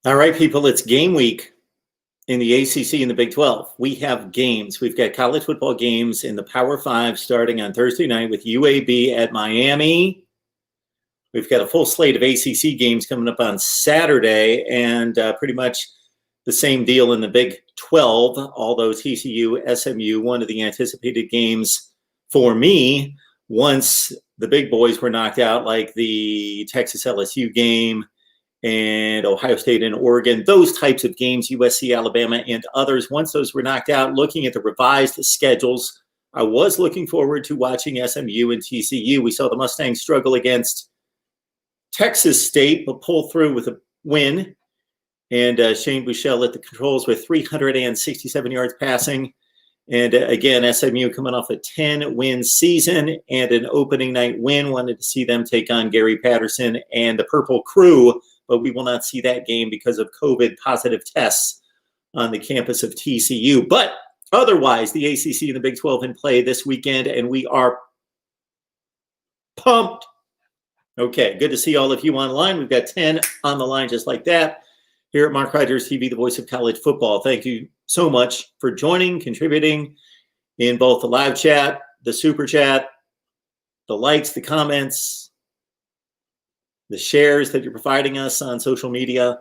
All right, people, it's game week in the ACC and the Big 12. We have games. We've got college football games in the Power 5 starting on Thursday night with UAB at Miami. We've got a full slate of ACC games coming up on Saturday, and pretty much the same deal in the Big 12, although TCU, SMU, one of the anticipated games for me once the big boys were knocked out, like the Texas LSU game and Ohio State and Oregon, those types of games, USC, Alabama, and others. Once those were knocked out, looking at the revised schedules, I was looking forward to watching SMU and TCU. We saw the Mustangs struggle against Texas State, but pull through with a win. And Shane Buechele at the controls with 367 yards passing. And again, SMU coming off a 10-win season and an opening night win. Wanted to see them take on Gary Patterson and the Purple Crew, but we will not see that game because of COVID positive tests on the campus of TCU. But otherwise, the ACC and the Big 12 in play this weekend, and we are pumped. Okay, good to see all of you online. We've got 10 on the line just like that. Here at MarkRogersTV, the voice of college football. Thank you so much for joining, contributing in both the live chat, the super chat, the likes, the comments, the shares that you're providing us on social media,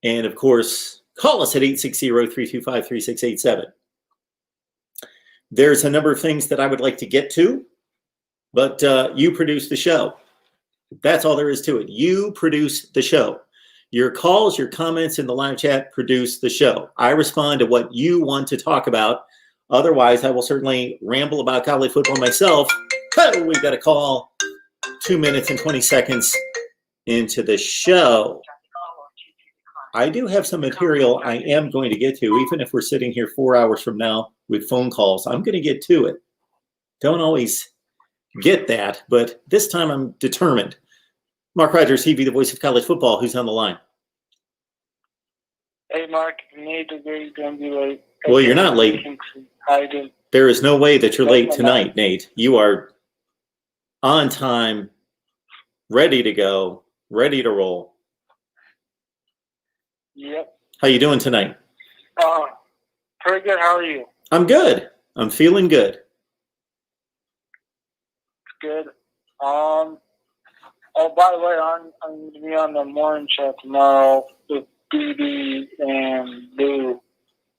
and of course, call us at 860-325-3687. There's a number of things that I would like to get to, but you produce the show. That's all there is to it. You produce the show. Your calls, your comments in the live chat produce the show. I respond to what you want to talk about. Otherwise, I will certainly ramble about college football myself. Oh, we've got a call 2 minutes and 20 seconds into the show. I do have some material I am going to get to, even if we're sitting here 4 hours from now with phone calls. I'm going to get to it. Don't always get that, but this time I'm determined. MarkRogersTV, the voice of college football. Who's on the line? Hey, Mark. Nate, you're going to be late. Well, you're not late. How you doing? There is no way that you're late tonight, Nate. You are on time, ready to go, ready to roll. Yep. How you doing tonight? Pretty good. How are you? I'm good. I'm feeling good. Good. Oh, by the way, I'm going to be on the morning show tomorrow with BB and Lou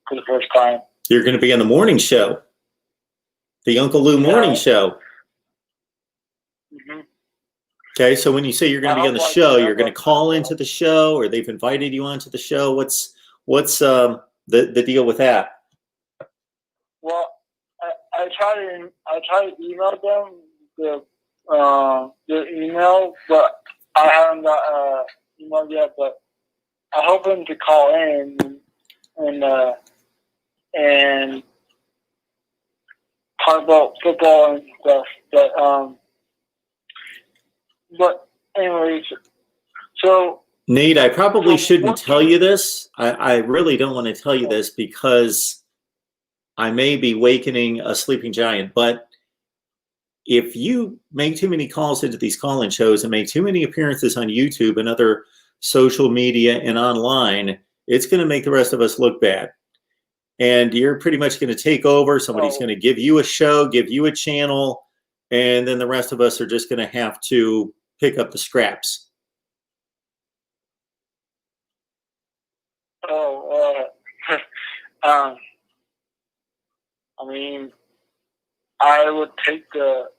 for the first time. You're going to be on the morning show, the Uncle Lou morning show. Mm-hmm. Okay, so when you say you're going to be on the show, you're going to call into the show, or they've invited you onto the show. What's the deal with that? Well, I try to email them the email, but I haven't got email yet. But I hope them to call in and talk about football and stuff. But anyways, so Nate, I probably shouldn't tell you this. I really don't want to tell you this because I may be wakening a sleeping giant, but if you make too many calls into these call-in shows and make too many appearances on YouTube and other social media and online, it's going to make the rest of us look bad. And you're pretty much going to take over. Somebody's going to give you a show, give you a channel, and then the rest of us are just going to have to pick up the scraps. I mean, I would take the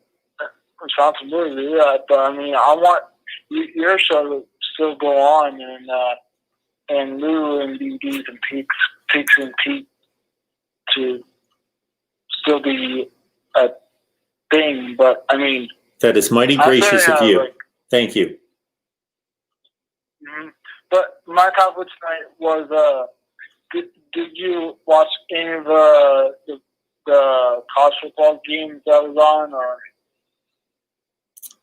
responsibility, but I mean, I want your show to still go on, and Lou and BD's and Peaks and Pete to still be a thing. But I mean, that is mighty gracious of you. Thank you. Mm-hmm. But my topic tonight was: did you watch any of the college football games that was on, or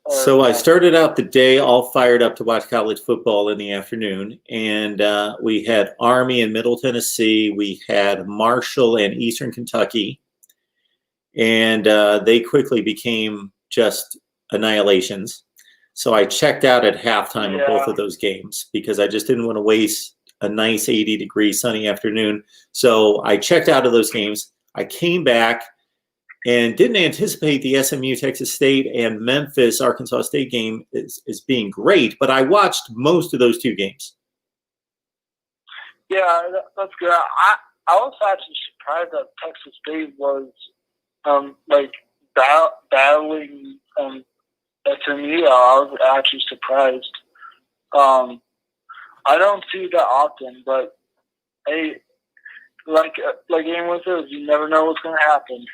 so I started out the day all fired up to watch college football in the afternoon, and we had Army in Middle Tennessee, we had Marshall and Eastern Kentucky, and they quickly became just annihilations. So I checked out at halftime of both of those games because I just didn't want to waste a nice 80-degree sunny afternoon. So I checked out of those games. I came back and didn't anticipate the SMU Texas State and Memphis Arkansas State game as being great, but I watched most of those 2 games. Yeah, that's good. I was actually surprised that Texas State was battling SMU. I was actually surprised. I don't see that often, but hey, like game with us, you never know what's going to happen.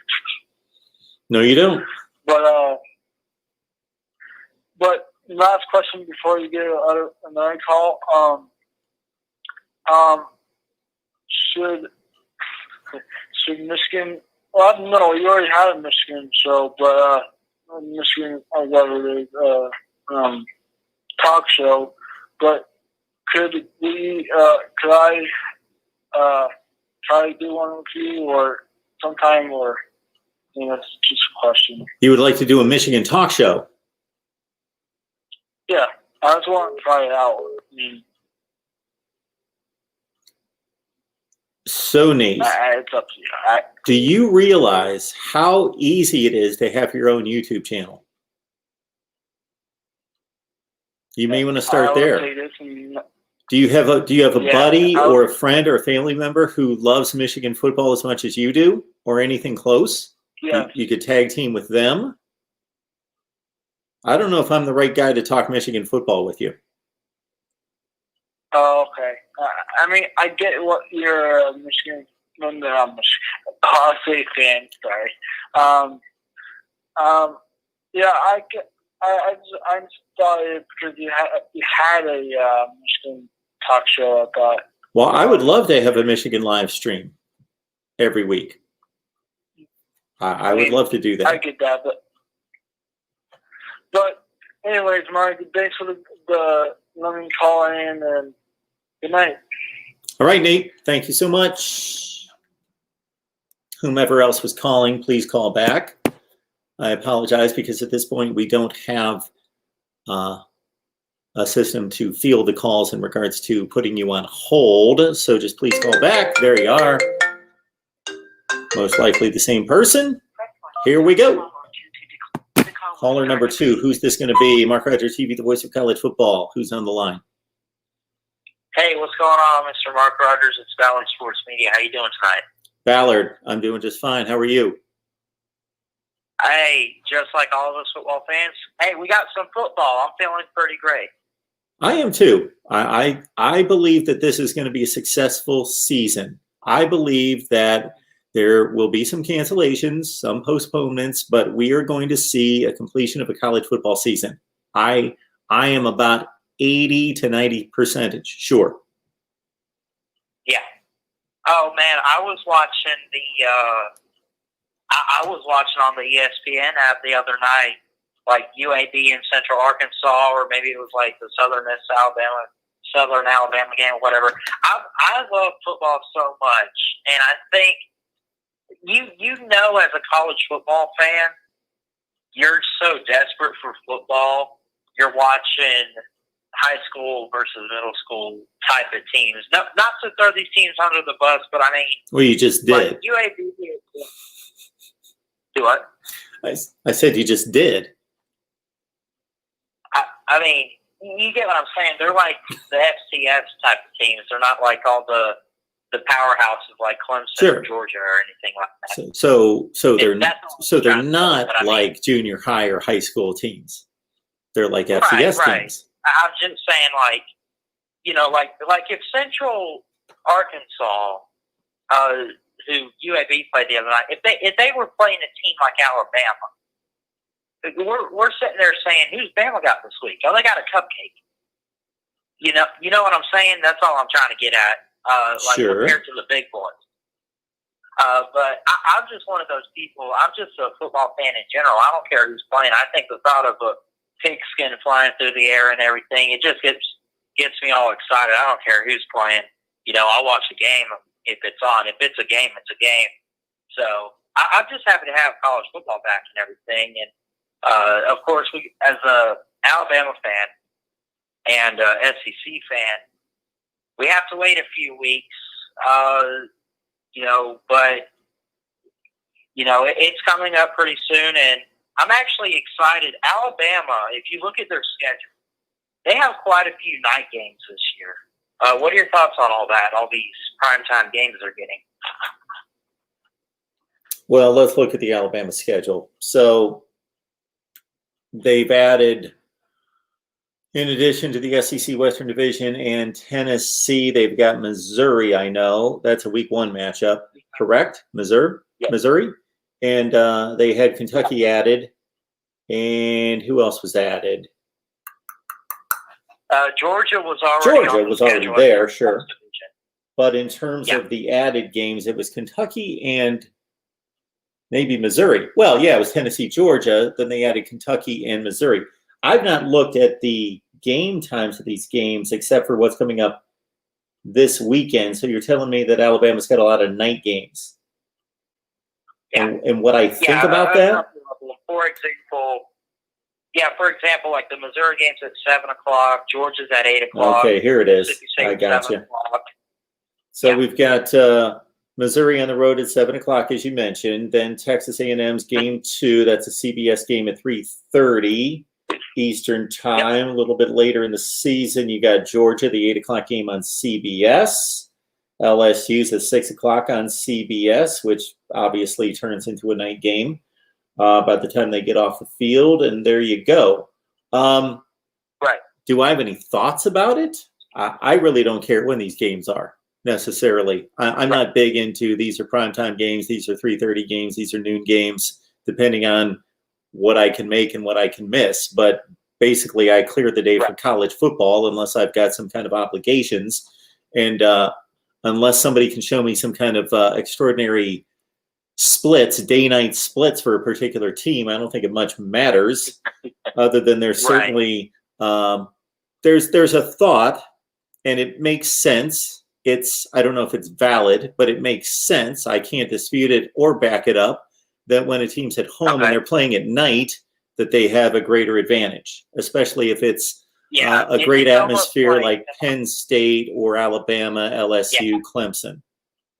No, you don't. But last question before you get another call. Should Michigan? Well, no, you already had a Michigan show, but Michigan or whatever it is, talk show. But could I try to do one with you or sometime, or it's just a question. You would like to do a Michigan talk show? Yeah, I just want to try it out. I mean, so Nate, it's up to you. Do you realize how easy it is to have your own YouTube channel? You may want to start there. Do you have a buddy or a friend or a family member who loves Michigan football as much as you do, or anything close? Yeah. You could tag team with them. I don't know if I'm the right guy to talk Michigan football with you. Oh, okay. I mean, I get what you're Michigan. No, I'm Michigan. Ohio State fan. Sorry. Yeah, I just thought it because you had a Michigan talk show. I thought. Well, I would love to have a Michigan live stream every week. I would love to do that. I get that, but anyways, Mark, thanks for the let me call in, and good night. All right, Nate. Thank you so much. Whomever else was calling, please call back. I apologize because at this point we don't have a system to field the calls in regards to putting you on hold. So just please call back. There you are. Most likely the same person. Here we go. Caller number 2. Who's this going to be? MarkRogersTV, the voice of college football. Who's on the line? Hey, what's going on, Mr. Mark Rogers? It's Ballard Sports Media. How you doing tonight? Ballard, I'm doing just fine. How are you? Hey, just like all of us football fans, hey, we got some football. I'm feeling pretty great. I am too. I believe that this is going to be a successful season. I believe that there will be some cancellations, some postponements, but we are going to see a completion of a college football season. I am about 80 to 90% sure. Yeah. Oh man, I was watching I was watching on the ESPN app the other night, like UAB in Central Arkansas, or maybe it was like the Southern Alabama game, or whatever. I love football so much, and I think you know, as a college football fan, you're so desperate for football. You're watching high school versus middle school type of teams. Not to throw these teams under the bus, but I mean, well, you just did. Like UAB. Do what? I said you just did. I mean, you get what I'm saying. They're like the FCS type of teams. They're not like all the powerhouses like Clemson or Georgia or anything like that. So they're not like junior high or high school teams. They're like FCS teams. I'm just saying, like, you know, like if Central Arkansas, who UAB played the other night, if they were playing a team like Alabama, we're sitting there saying, who's Bama got this week? Oh, they got a cupcake. You know what I'm saying? That's all I'm trying to get at. Compared to the big boys. But I'm just one of those people. I'm just a football fan in general. I don't care who's playing. I think the thought of a pigskin flying through the air and everything, it just gets me all excited. I don't care who's playing. You know, I'll watch a game if it's on. If it's a game, it's a game. So I'm just happy to have college football back and everything. And of course, we, as a Alabama fan and SEC fan, we have to wait a few weeks, but it's coming up pretty soon, and I'm actually excited. Alabama, if you look at their schedule, they have quite a few night games this year. What are your thoughts on all that, all these primetime games they're getting? Well, let's look at the Alabama schedule. So they've added, in addition to the SEC Western Division and Tennessee, they've got Missouri, I know. That's a week 1 matchup, correct? Missouri? Yes. Missouri? And they had Kentucky added. And who else was added? Georgia was already there, sure. But in terms of the added games, it was Kentucky and maybe Missouri. Well, yeah, it was Tennessee, Georgia. Then they added Kentucky and Missouri. I've not looked at the game times of these games except for what's coming up this weekend. So you're telling me that Alabama's got a lot of night games. Yeah. And what I think about that? For example, like the Missouri game's at 7 o'clock, Georgia's at 8 o'clock. Okay, here it is. I got you. So we've got Missouri on the road at 7 o'clock, as you mentioned. Then Texas A&M's game 2. That's a CBS game at 3:30 Eastern time. A little bit later in the season, you got Georgia, the 8 o'clock game on CBS. LSU's at 6 o'clock on CBS, which obviously turns into a night game by the time they get off the field. And there you go. Right. Do I have any thoughts about it? I really don't care when these games are necessarily. I'm not big into these are primetime games, these are 3:30 games, these are noon games, depending on what I can make and what I can miss. But basically, I clear the day for college football unless I've got some kind of obligations. And unless somebody can show me some kind of extraordinary splits, day-night splits for a particular team, I don't think it much matters, other than there's certainly there's a thought, and it makes sense. I don't know if it's valid, but it makes sense. I can't dispute it or back it up, that when a team's at home and they're playing at night, that they have a greater advantage, especially if it's a great atmosphere like Penn State or Alabama, LSU, Clemson,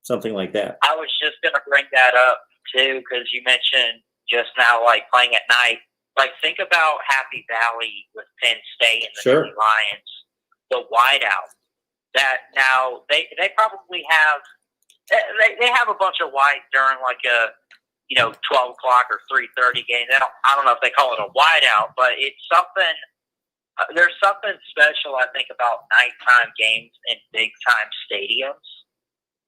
something like that. I was just going to bring that up, too, because you mentioned just now, like, playing at night. Like, think about Happy Valley with Penn State and the Nittany Lions, the whiteout. That now they probably have they have a bunch of white during like a 12 o'clock or 3:30 game. I don't know if they call it a whiteout, but it's something. There's something special, I think, about nighttime games in big time stadiums.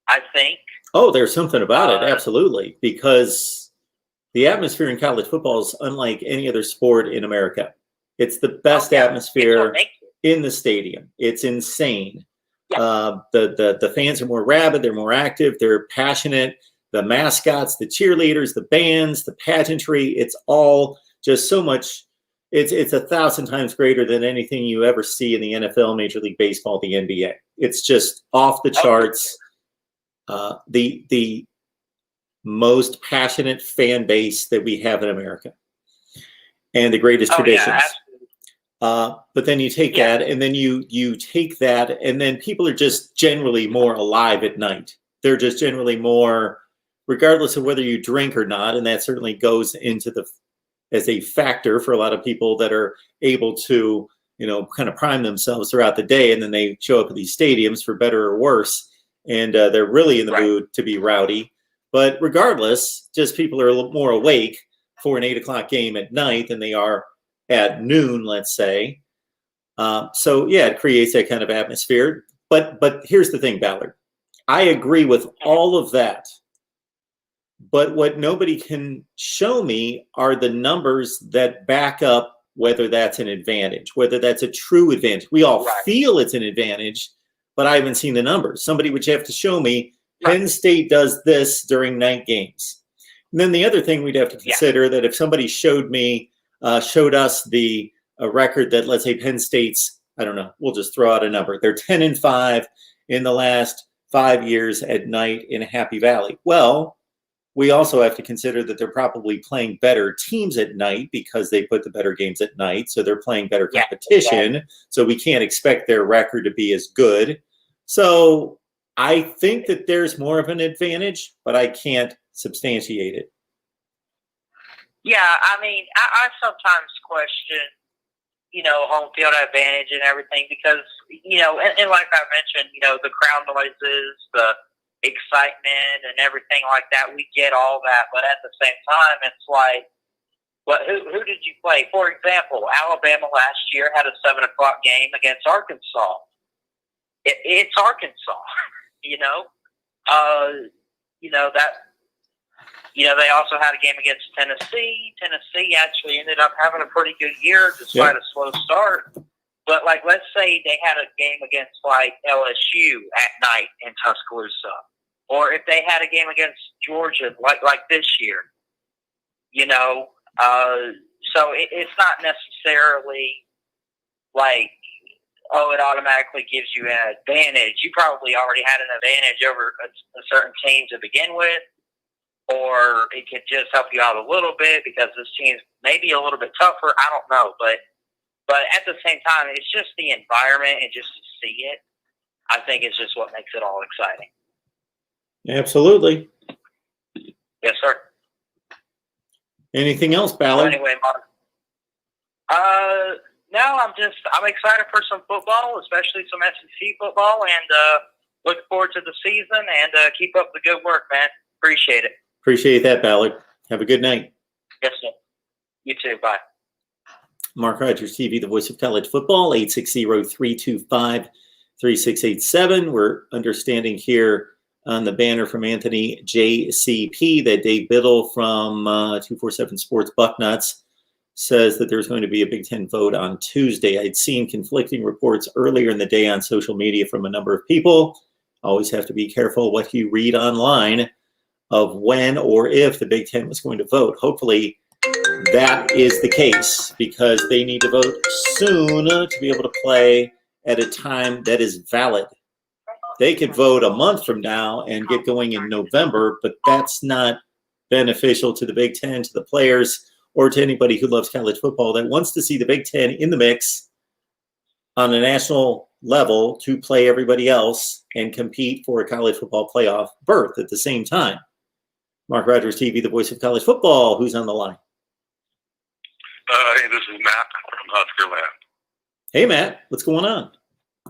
I think. Oh, there's something about it, absolutely, because the atmosphere in college football is unlike any other sport in America. It's the best atmosphere in the stadium. It's insane. The fans are more rabid, they're more active, they're passionate. The mascots, the cheerleaders, the bands, the pageantry, it's all just so much. It's 1,000 times greater than anything you ever see in the NFL, Major League Baseball, the NBA. It's just off the charts. The most passionate fan base that we have in America, and the greatest traditions. But then you take that, and then you take that, and then people are just generally more alive at night. They're just generally more, regardless of whether you drink or not, and that certainly goes into as a factor for a lot of people that are able to, kind of prime themselves throughout the day, and then they show up at these stadiums for better or worse, and they're really in the mood to be rowdy. But regardless, just people are a little more awake for an 8 o'clock game at night than they are at noon, let's say. So it creates that kind of atmosphere. But here's the thing, Ballard. I agree with all of that. But what nobody can show me are the numbers that back up whether that's an advantage, whether that's a true advantage. We all feel it's an advantage, but I haven't seen the numbers. Somebody would have to show me Penn State does this during night games. And then the other thing we'd have to consider that if somebody showed us the record that, let's say, Penn State's, I don't know, we'll just throw out a number. They're 10-5 in the last 5 years at night in Happy Valley. Well, we also have to consider that they're probably playing better teams at night because they put the better games at night. So they're playing better competition. So we can't expect their record to be as good. So I think that there's more of an advantage, but I can't substantiate it. Yeah, I mean, I sometimes question, home field advantage and everything because, and like I mentioned, the crowd noises, the excitement and everything like that, we get all that. But at the same time, it's like, who did you play? For example, Alabama last year had a 7 o'clock game against Arkansas. It's Arkansas, they also had a game against Tennessee. Tennessee actually ended up having a pretty good year despite a slow start. But, let's say they had a game against, LSU at night in Tuscaloosa. Or if they had a game against Georgia, like this year, So it's not necessarily it automatically gives you an advantage. You probably already had an advantage over a certain team to begin with. Or it could just help you out a little bit because this team's maybe a little bit tougher. I don't know, but at the same time, it's just the environment and just to see it. I think it's just what makes it all exciting. Absolutely. Yes, sir. Anything else, Ballard? So anyway, Mark. No, I'm excited for some football, especially some SEC football, and look forward to the season. And keep up the good work, man. Appreciate it. Appreciate that, Ballard. Have a good night. Yes, sir. You too. Bye. Mark Rogers TV, the voice of college football, 860-325-3687. We're understanding here on the banner from Anthony JCP that Dave Biddle from 247 Sports Bucknuts says that there's going to be a Big Ten vote on Tuesday. I'd seen conflicting reports earlier in the day on social media from a number of people. Always have to be careful what you read online of when or if the Big Ten was going to vote. Hopefully that is the case because they need to vote soon to be able to play at a time that is valid. They could vote a month from now and get going in November, but that's not beneficial to the Big Ten, to the players, or to anybody who loves college football that wants to see the Big Ten in the mix on a national level to play everybody else and compete for a college football playoff berth at the same time. Mark Rogers TV, the voice of college football. Who's on the line? Hey, this is Matt from Huskerland. Hey, Matt. What's going on?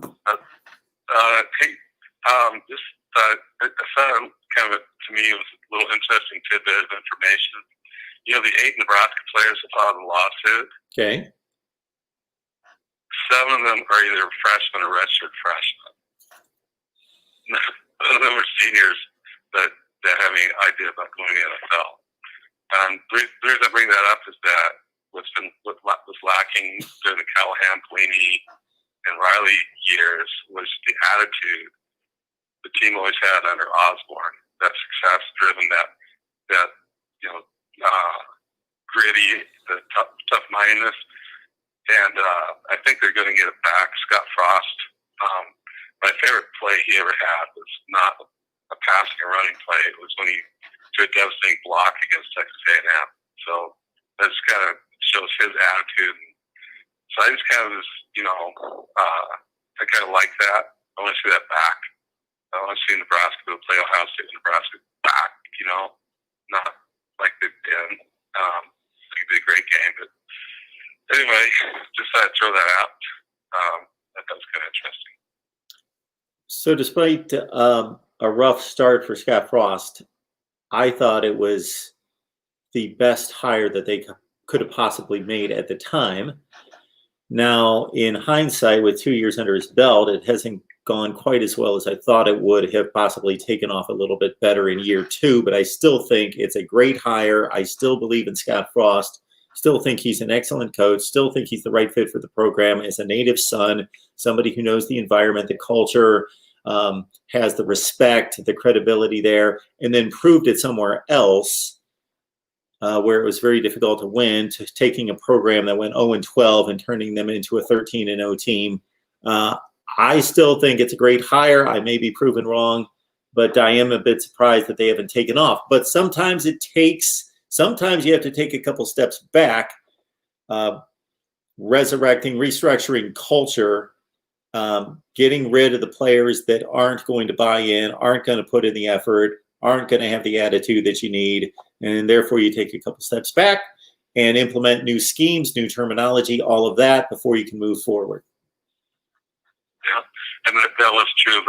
I found to me, it was a little interesting tidbit of information. The 8 Nebraska players that filed a lawsuit. Okay. 7 of them are either freshmen or redshirt freshmen. None of them are seniors that have any idea about going to the NFL. The reason I bring that up is that what was lacking during the Callahan, Pelini, and Riley years was the attitude the team always had under Osborne. That success-driven, that gritty, the tough-mindedness. And I think they're going to get it back. Scott Frost, my favorite play he ever had was not a passing or running play. It was when he threw a devastating block against Texas A&M. So that just kind of shows his attitude. So I just kind of I kind of like that. I want to see that back. I want to see Nebraska go play Ohio State and Nebraska back, not like they've been. It'd be a great game. But anyway, just thought I'd throw that out. That was kind of interesting. So despite a rough start for Scott Frost, I thought it was the best hire that they could have possibly made at the time. Now, in hindsight, with 2 years under his belt, it hasn't gone quite as well as I thought it would have possibly taken off a little bit better in year 2, but I still think it's a great hire. I still believe in Scott Frost, still think he's an excellent coach, still think he's the right fit for the program as a native son, somebody who knows the environment, the culture, has the respect, the credibility there, and then proved it somewhere else where it was very difficult to win, to taking a program that went 0-12 and turning them into a 13-0 team. I still think it's a great hire. I may be proven wrong, but I am a bit surprised that they haven't taken off. But sometimes sometimes you have to take a couple steps back, resurrecting, restructuring culture getting rid of the players that aren't going to buy in, aren't going to put in the effort, aren't going to have the attitude that you need, and therefore you take a couple steps back and implement new schemes, new terminology, all of that before you can move forward. Yeah, and that was true.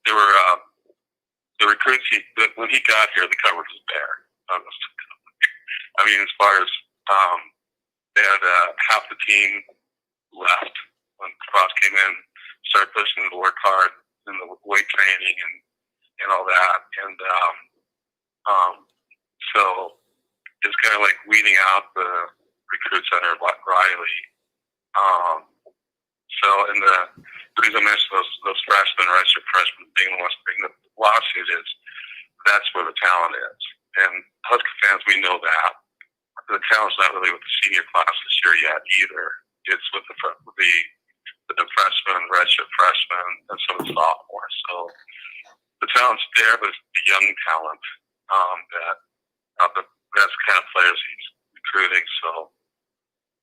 There were the recruits. When he got here, the cupboard was bare. I mean, as far as they had half the team left when Cross came in, started pushing them to work hard in the weight training and all that, and so it's kind of like weeding out the recruits under Riley. So, and the reason I mentioned those freshmen, redshirt freshmen, being the ones bring the lawsuit is that's where the talent is. And Husker fans, we know that. The talent's not really with the senior class this year yet either. It's with the freshmen, redshirt freshmen, and some of the sophomores. So the talent's there, but it's the young talent that's the kind of players he's recruiting. So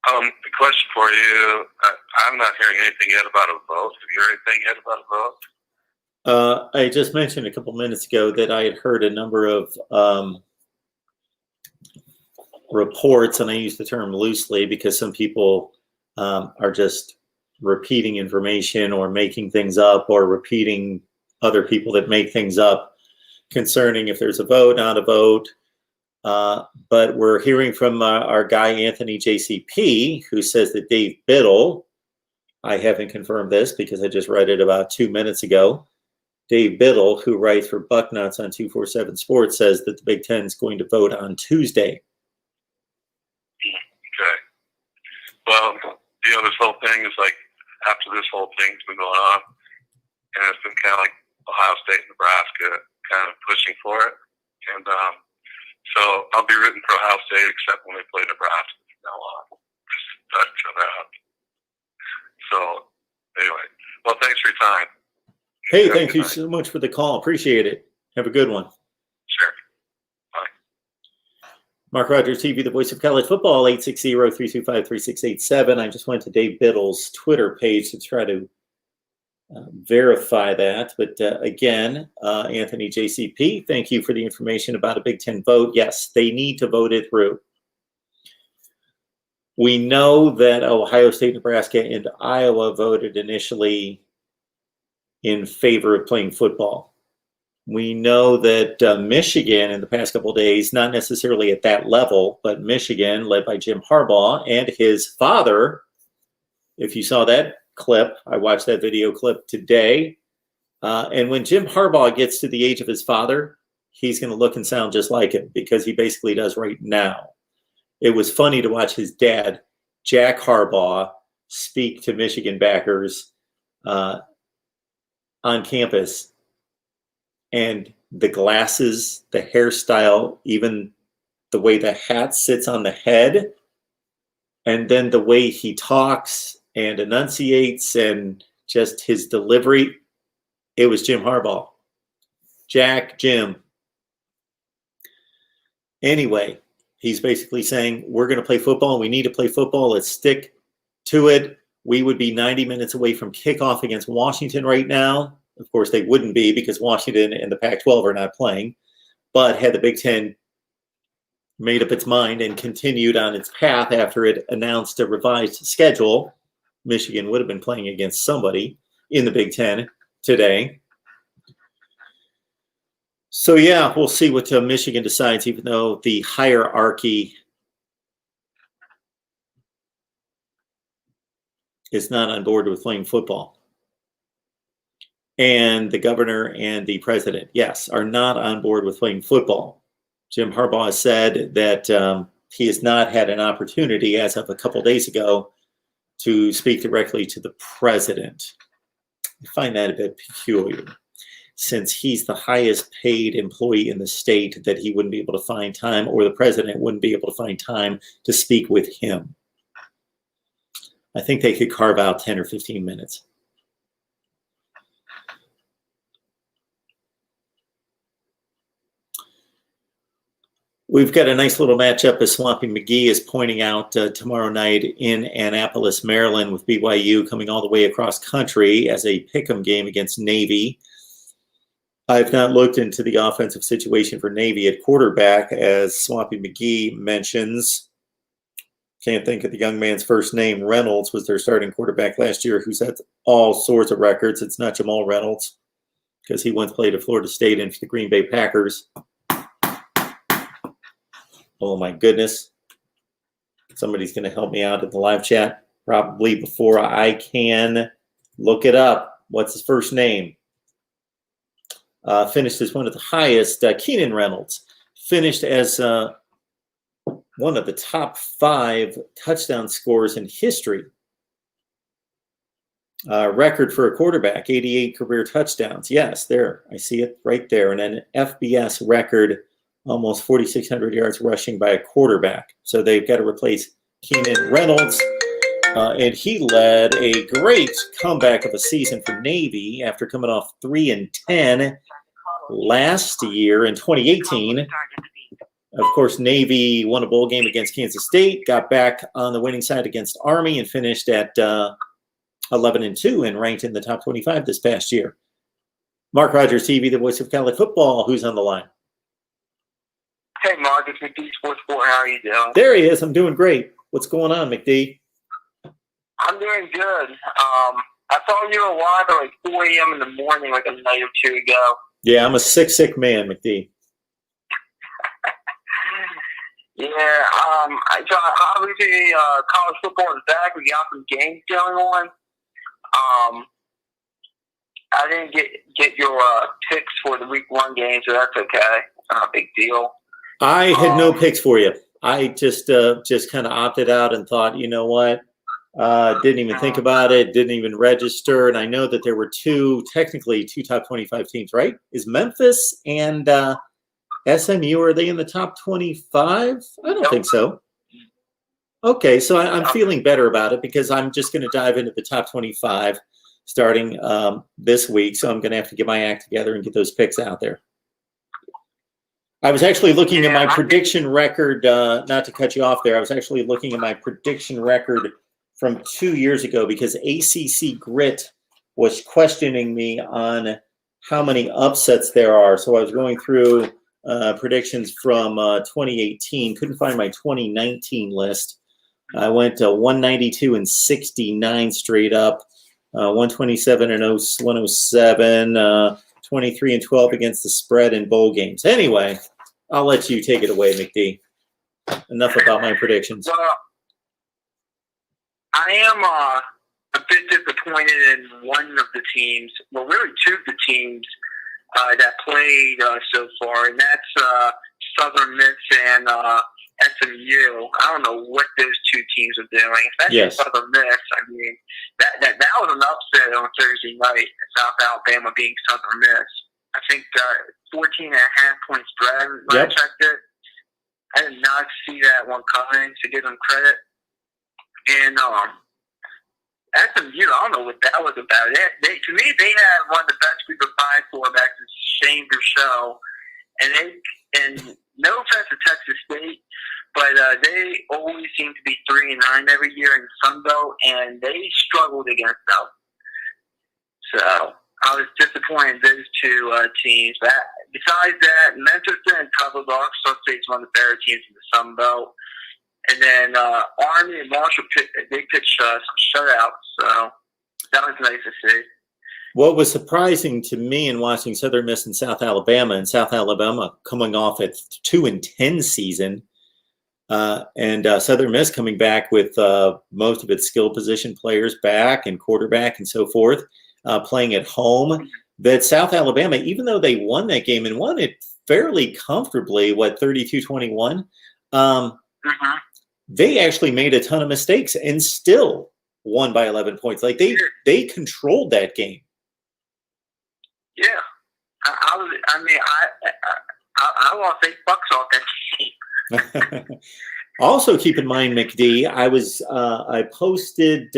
the question for you, I'm not hearing anything yet about a vote. Have you heard anything yet about a vote? I just mentioned a couple minutes ago that I had heard a number of reports, and I use the term loosely because some people are just repeating information or making things up or repeating other people that make things up concerning if there's a vote, not a vote. But we're hearing from our guy, Anthony JCP, who says that Dave Biddle, I haven't confirmed this because I just read it about 2 minutes ago. Dave Biddle, who writes for Bucknuts on 247 Sports, says that the Big Ten is going to vote on Tuesday. Okay. Well, this whole thing is like, after this whole thing's been going on, and it's been kind of like Ohio State and Nebraska kind of pushing for it. And so I'll be rooting for Ohio State except when they play Nebraska from now on. So anyway, well, thanks for your time. Hey, thank you so much for the call. Appreciate it. Have a good one. Sure. Mark Rogers TV, the voice of college football, 860-325-3687. I just went to Dave Biddle's Twitter page to try to verify that. But again, Anthony JCP, thank you for the information about a Big Ten vote. Yes, they need to vote it through. We know that Ohio State, Nebraska, and Iowa voted initially in favor of playing football. We know that Michigan in the past couple of days, not necessarily at that level, but Michigan, led by Jim Harbaugh and his father, if you saw that clip, I watched that video clip today. And when Jim Harbaugh gets to the age of his father, he's going to look and sound just like him because he basically does right now. It was funny to watch his dad, Jack Harbaugh, speak to Michigan backers on campus. And the glasses, the hairstyle, even the way the hat sits on the head, and then the way he talks and enunciates and just his delivery, it was Jim Harbaugh. Jim. Anyway, he's basically saying, we're going to play football. We need to play football. Let's stick to it. We would be 90 minutes away from kickoff against Washington right now. Of course, they wouldn't be because Washington and the Pac-12 are not playing. But had the Big Ten made up its mind and continued on its path after it announced a revised schedule, Michigan would have been playing against somebody in the Big Ten today. So, yeah, we'll see what Michigan decides, even though the hierarchy is not on board with playing football. And the governor and the president, yes, are not on board with playing football. Jim Harbaugh has said that he has not had an opportunity, as of a couple days ago, to speak directly to the president. I find that a bit peculiar, since he's the highest paid employee in the state, that he wouldn't be able to find time, or the president wouldn't be able to find time to speak with him. I think they could carve out 10 or 15 minutes. We've got a nice little matchup, as Swampy McGee is pointing out, tomorrow night in Annapolis, Maryland, with BYU coming all the way across country as a pick'em game against Navy. I've not looked into the offensive situation for Navy at quarterback, as Swampy McGee mentions. Can't think of the young man's first name. Reynolds was their starting quarterback last year, who's had all sorts of records. It's not Jamal Reynolds, because he once played at Florida State and for the Green Bay Packers. Oh, my goodness. Somebody's going to help me out in the live chat, probably before I can look it up. What's his first name? Finished as one of the highest. Keenan Reynolds finished as one of the top 5 touchdown scorers in history. Record for a quarterback, 88 career touchdowns. Yes, there. I see it right there. And an FBS record, almost 4,600 yards rushing by a quarterback. So they've got to replace Keenan Reynolds. And he led a great comeback of a season for Navy after coming off 3-10 last year in 2018. Of course, Navy won a bowl game against Kansas State, got back on the winning side against Army, and finished at 11-2 and ranked in the top 25 this past year. MarkRogersTV, the voice of college football. Who's on the line? Hey, Mark, it's McD Sports 4. How are you doing? There he is. I'm doing great. What's going on, McD? I'm doing good. I saw you a while ago, like 4 a.m. in the morning, like a night or two ago. Yeah, I'm a sick man, McD. Yeah, so obviously college football is back. We got some games going on. I didn't get your picks for the week 1 game, so that's okay. Not a big deal. I had no picks for you. I just kind of opted out and thought, you know what? Didn't even think about it. Didn't even register. And I know that there were technically two top 25 teams, right? Is Memphis and SMU, are they in the top 25? I don't think so. Okay, so I'm feeling better about it because I'm just going to dive into the top 25 starting this week. So I'm going to have to get my act together and get those picks out there. I was actually looking at my prediction record, not to cut you off there. I was actually looking at my prediction record from 2 years ago because ACC Grit was questioning me on how many upsets there are. So I was going through predictions from 2018. Couldn't find my 2019 list. I went 192 and 69 straight up, 127 and 107, 23 and 12 against the spread in bowl games. Anyway, I'll let you take it away, McD. Enough about my predictions. Well, I am a bit disappointed in one of the teams, well, really two of the teams that played so far, and that's Southern Miss and SMU. I don't know what those two teams are doing. Especially Yes. Southern Miss. I mean, that was an upset on Thursday night. South Alabama being Southern Miss. I think 14.5-point spread when I checked it. I did not see that one coming, to give them credit. And SMU, I don't know what that was about. To me, they had one of the best group of 5 quarterbacks. It's a shame to show. And no offense to Texas State, but they always seem to be 3-9 every year in the Sun Belt, and they struggled against them. So I was disappointed in those two teams. Besides that, Memphis and Arkansas State's one of the better teams in the Sun Belt. And then Army and Marshall, they pitched some shutouts, so that was nice to see. What was surprising to me in watching Southern Miss and South Alabama coming off a 2-10 season, and Southern Miss coming back with most of its skill position players back and quarterback and so forth, playing at home, that South Alabama, even though they won that game and won it fairly comfortably, 32-21, they actually made a ton of mistakes and still won by 11 points. Like they controlled that game. Yeah, I lost $8 off that game. Also, keep in mind, McD, I posted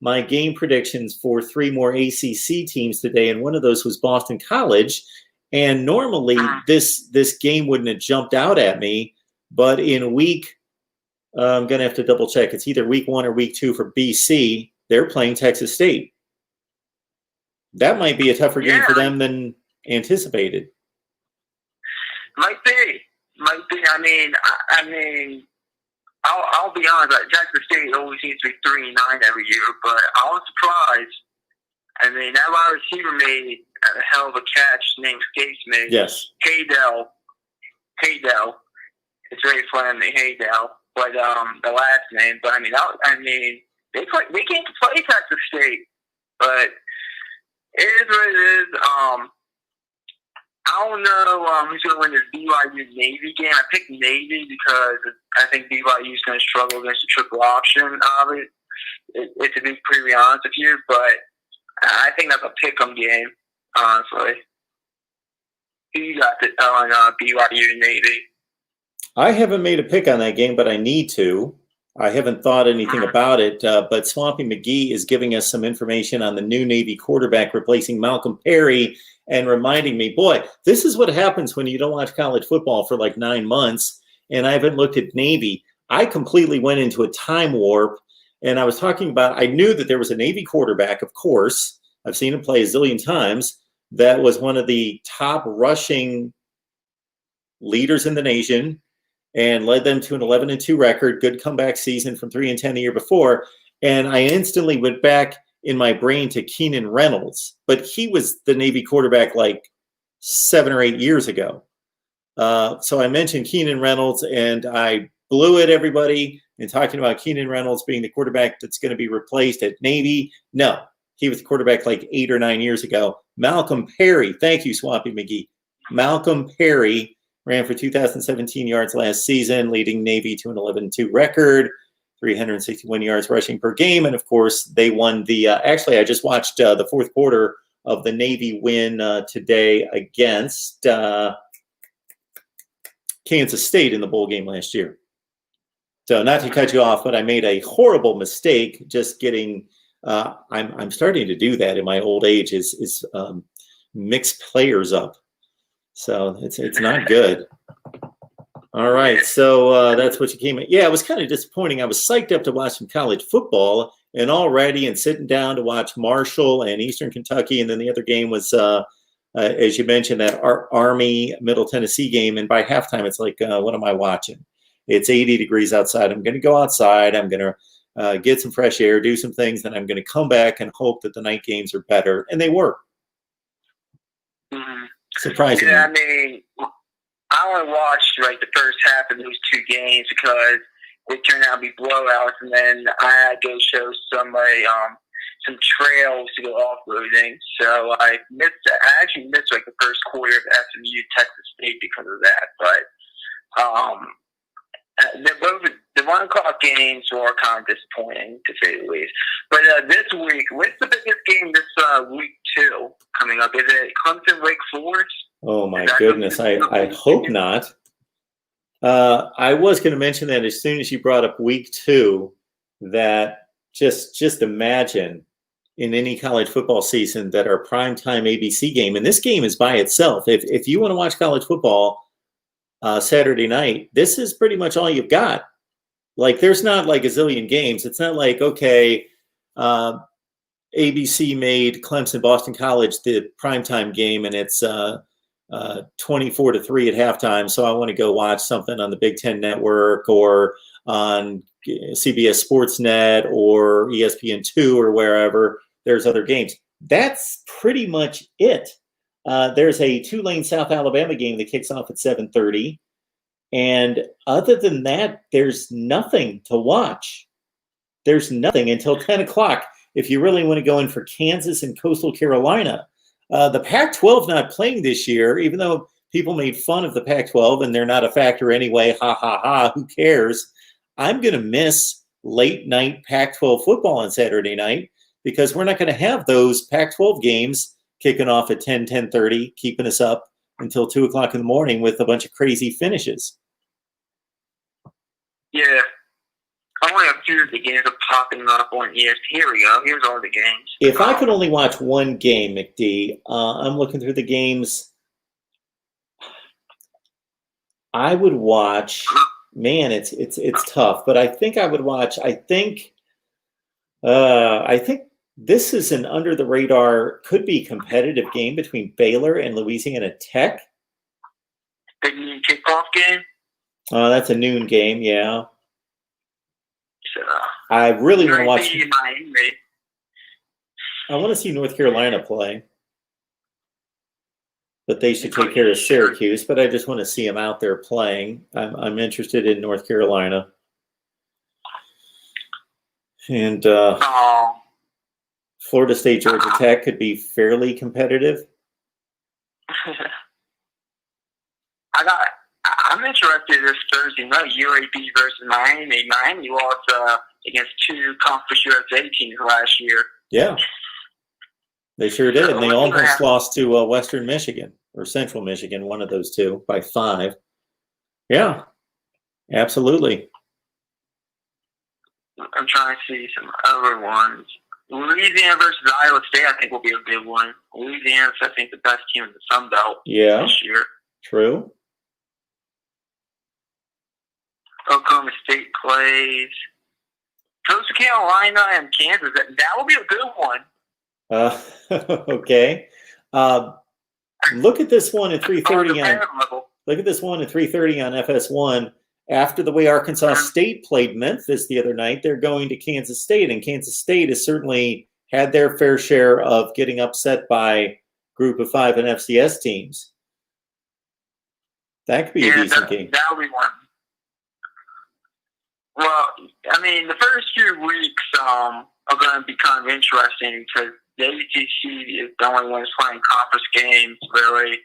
my game predictions for 3 more ACC teams today, and one of those was Boston College. And normally this game wouldn't have jumped out at me, but in week, I'm going to have to double check. It's either week 1 or week 2 for BC. They're playing Texas State. That might be a tougher game for them than anticipated. Might be. I mean, I'll be honest. Texas State always seems to be 3-9 every year, but I was surprised. I mean, that wide receiver made a hell of a catch. Name escapes me. Yes. Haydell. It's very funny, Haydell. But the last name. But they came to play Texas State, but it is what it is. I don't know who's going to win this BYU Navy game. I picked Navy because I think BYU is going to struggle against the triple option of it. To be pretty honest with you, but I think that's a pick-em game, honestly. Who you got on BYU Navy? I haven't made a pick on that game, but I need to. I haven't thought anything about it, but Swampy McGee is giving us some information on the new Navy quarterback replacing Malcolm Perry and reminding me, boy, this is what happens when you don't watch college football for like 9 months, and I haven't looked at Navy. I completely went into a time warp, and I was talking about, I knew that there was a Navy quarterback, of course. I've seen him play a zillion times. That was one of the top rushing leaders in the nation and led them to an 11-2 record, good comeback season from 3-10 the year before. And I instantly went back in my brain to Keenan Reynolds, but he was the Navy quarterback like 7 or 8 years ago. So I mentioned Keenan Reynolds, and I blew it, everybody, in talking about Keenan Reynolds being the quarterback that's going to be replaced at Navy. No, he was the quarterback like 8 or 9 years ago. Malcolm Perry, thank you, Swampy McGee. Malcolm Perry ran for 2,017 yards last season, leading Navy to an 11-2 record, 361 yards rushing per game. And, of course, they won the actually, I just watched the fourth quarter of the Navy win today against Kansas State in the bowl game last year. So not to cut you off, but I made a horrible mistake just getting I'm starting to do that in my old age is mix players up. So it's not good. All right, so that's what you came at. Yeah, it was kind of disappointing. I was psyched up to watch some college football and already and sitting down to watch Marshall and Eastern Kentucky, and then the other game was, as you mentioned, that Army Middle Tennessee game. And by halftime, it's like, what am I watching? It's 80 degrees outside. I'm going to go outside. I'm going to get some fresh air, do some things, then I'm going to come back and hope that the night games are better, and they were. Surprisingly. Yeah, I mean, I only watched like the first half of those 2 games because it turned out to be blowouts, and then I had to go show somebody some trails to go off-roading. So I actually missed like the first quarter of SMU Texas State because of that. But the 1 o'clock games were kind of disappointing, to say the least. But this week, what's the biggest game this week 2 coming up? Is it Clemson Wake Forest? Oh my goodness! I hope not. I was going to mention that as soon as you brought up week 2, that just imagine in any college football season that our primetime ABC game, and this game is by itself. If you want to watch college football Saturday night, this is pretty much all you've got. Like, there's not like a zillion games. It's not like, okay, ABC made Clemson Boston College the primetime game, and it's 24-3 at halftime. So I want to go watch something on the Big Ten Network or on CBS Sportsnet or ESPN2 or wherever there's other games. That's pretty much it. There's a Tulane South Alabama game that kicks off at 7:30. And other than that, there's nothing to watch. There's nothing until 10 o'clock if you really want to go in for Kansas and Coastal Carolina. The Pac-12 not playing this year, even though people made fun of the Pac-12 and they're not a factor anyway, ha, ha, ha, who cares? I'm going to miss late night Pac-12 football on Saturday night because we're not going to have those Pac-12 games kicking off at 10:30, keeping us up until 2 o'clock in the morning with a bunch of crazy finishes. Yeah. Only a few of the games are popping up on ESPN. Here we go. Here's all the games. If I could only watch one game, McD, I'm looking through the games. I would watch. Man, it's tough, but I think I would watch. I think this is an under the radar, could be competitive game between Baylor and Louisiana Tech. Big noon kickoff game. That's a noon game, yeah. So, I really want to watch. Miami. I want to see North Carolina play, but they should take care of Syracuse. But I just want to see them out there playing. I'm interested in North Carolina, and Florida State, Georgia Tech could be fairly competitive. I'm interested this Thursday night, UAB versus Miami. Miami lost against 2 Conference USA teams last year. Yeah, they sure did. And they almost lost to Western Michigan or Central Michigan, one of those two, by 5. Yeah, absolutely. I'm trying to see some other ones. Louisiana versus Iowa State, I think, will be a good one. Louisiana's, I think, the best team in the Sun Belt this year. True. Oklahoma State plays Coastal Carolina and Kansas. That will be a good one. Okay. Look at this one at 3:30 on. Look at this one at 3:30 on FS1. After the way Arkansas State played Memphis the other night, they're going to Kansas State, and Kansas State has certainly had their fair share of getting upset by Group of 5 and FCS teams. That could be a decent game. That will be one. Well, I mean, the first few weeks are going to be kind of interesting because the ACC is the only one who's playing conference games, really.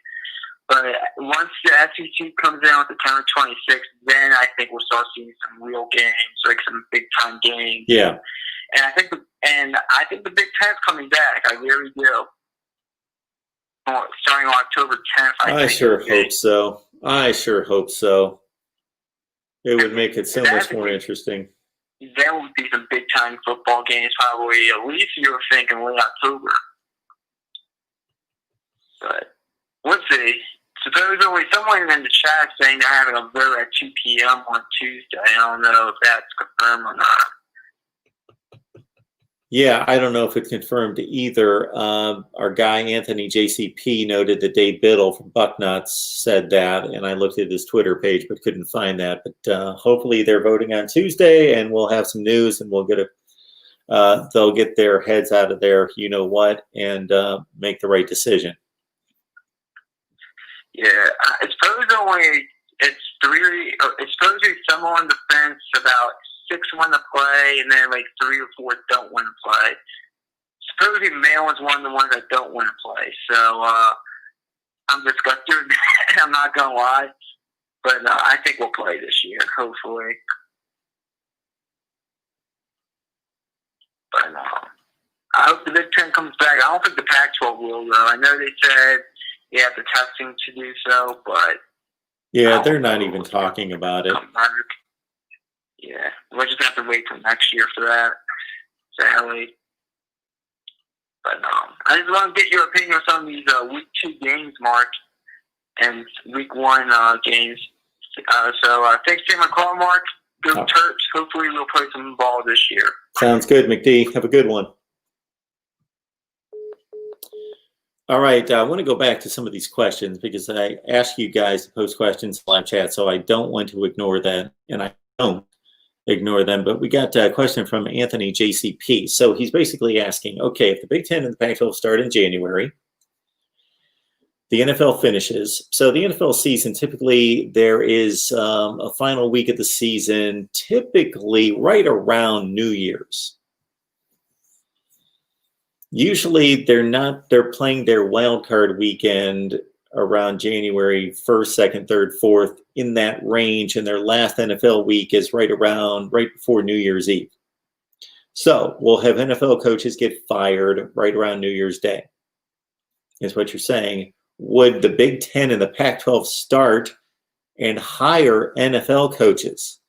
But once the SEC comes in with the 10 or 26, then I think we'll start seeing some real games, like some big-time games. Yeah. And I think the Big Ten's coming back. I really do. Starting on October 10th, I sure hope so. I sure hope so. It would make it so much more interesting. There would be some big-time football games, probably at least you were thinking late October. But let's see. Supposedly, someone in the chat saying they're having a vote at 2 p.m. on Tuesday. I don't know if that's confirmed or not. Yeah, I don't know if it's confirmed either. Our guy, Anthony JCP, noted that Dave Biddle from Bucknuts said that, and I looked at his Twitter page but couldn't find that. But hopefully they're voting on Tuesday, and we'll have some news, and we'll get they'll get their heads out of their you-know-what and make the right decision. Yeah, it's supposedly someone on the fence about 6 want to play, and then like 3 or 4 don't want to play. Supposedly Malin's one of the ones that don't want to play. So I'm disgusted. I'm not gonna lie, but I think we'll play this year, hopefully. But I hope the Big Ten comes back. I don't think the Pac-12 will, though. I know they said they have the testing to do so, but yeah, they're not even talking about it. Yeah, we'll just have to wait till next year for that, sadly. But I just want to get your opinion on some of these Week 2 games, Mark, and Week 1 games. So thanks for my call, Mark. Go Terps. Hopefully we'll play some ball this year. Sounds good, McD. Have a good one. All right, I want to go back to some of these questions because I ask you guys to post questions in live chat, so I don't want to ignore that, and I don't ignore them. But we got a question from Anthony JCP. So he's basically asking, okay, if the Big Ten and the Pac-12 start in January, the NFL finishes. So the NFL season, typically there is a final week of the season, typically right around New Year's. Usually they're playing their wild card weekend around January 1st, 2nd, 3rd, 4th, in that range, and their last NFL week is right before New Year's Eve. So we'll have NFL coaches get fired right around New Year's Day, is what you're saying. Would the Big Ten and the Pac-12 start and hire NFL coaches?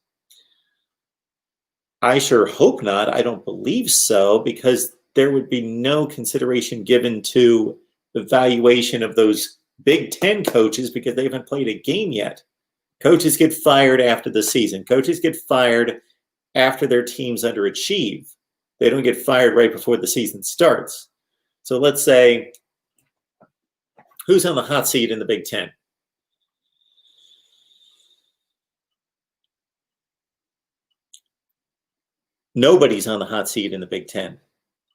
I sure hope not. I don't believe so, because there would be no consideration given to the evaluation of those Big Ten coaches because they haven't played a game yet. Coaches get fired after the season. Coaches get fired after their teams underachieve. They don't get fired right before the season starts. So let's say, who's on the hot seat in the Big Ten? Nobody's on the hot seat in the Big Ten.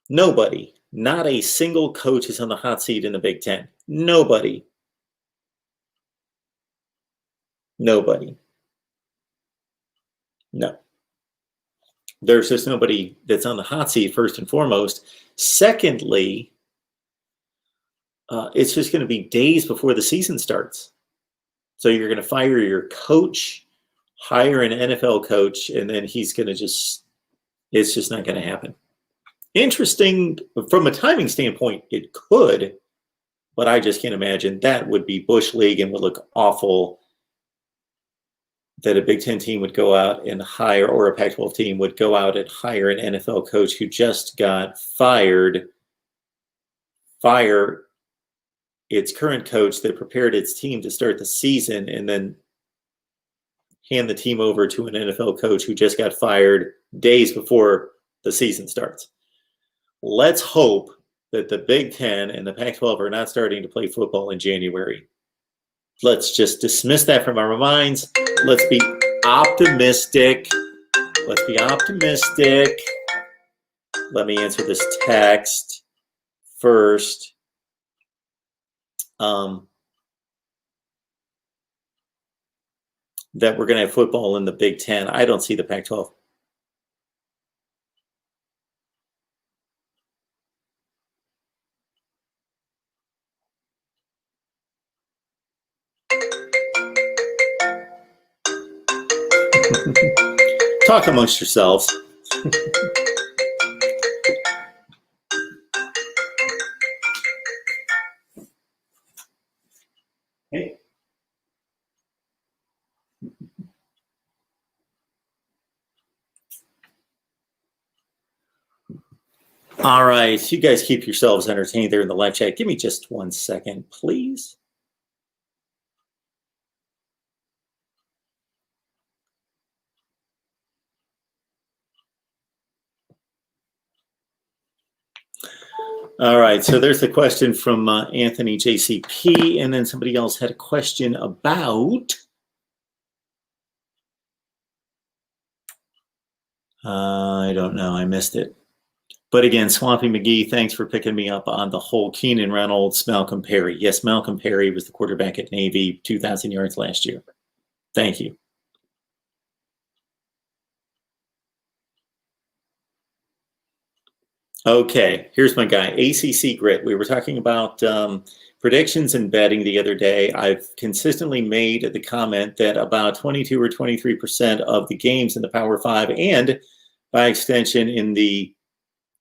Nobody. Not a single coach is on the hot seat in the Big Ten. Nobody. Nobody. No. There's just nobody that's on the hot seat, first and foremost. Secondly, it's just going to be days before the season starts. So you're going to fire your coach, hire an NFL coach, and then he's going to just, it's just not going to happen. Interesting, from a timing standpoint, it could, but I just can't imagine. That would be Bush League and would look awful, that a Big Ten team would go out and hire, or a Pac-12 team would go out and hire an NFL coach who just got fired, fire its current coach that prepared its team to start the season, and then hand the team over to an NFL coach who just got fired days before the season starts. Let's hope that the Big Ten and the Pac-12 are not starting to play football in January. Let's just dismiss that from our minds. Let's be optimistic. Let's be optimistic. Let me answer this text first. That we're going to have football in the Big Ten. I don't see the Pac-12. Talk amongst yourselves. Hey. All right, you guys keep yourselves entertained there in the live chat. Give me just 1 second, please. All right, so there's a question from Anthony JCP, and then somebody else had a question about I don't know, I missed it. But again, Swampy McGee, thanks for picking me up on the whole Keenan Reynolds, Malcolm Perry. Yes, Malcolm Perry was the quarterback at Navy, 2,000 yards last year. Thank you. Okay, here's my guy, ACC Grit. We were talking about predictions and betting the other day. I've consistently made the comment that about 22 or 23% of the games in the Power 5 and by extension in the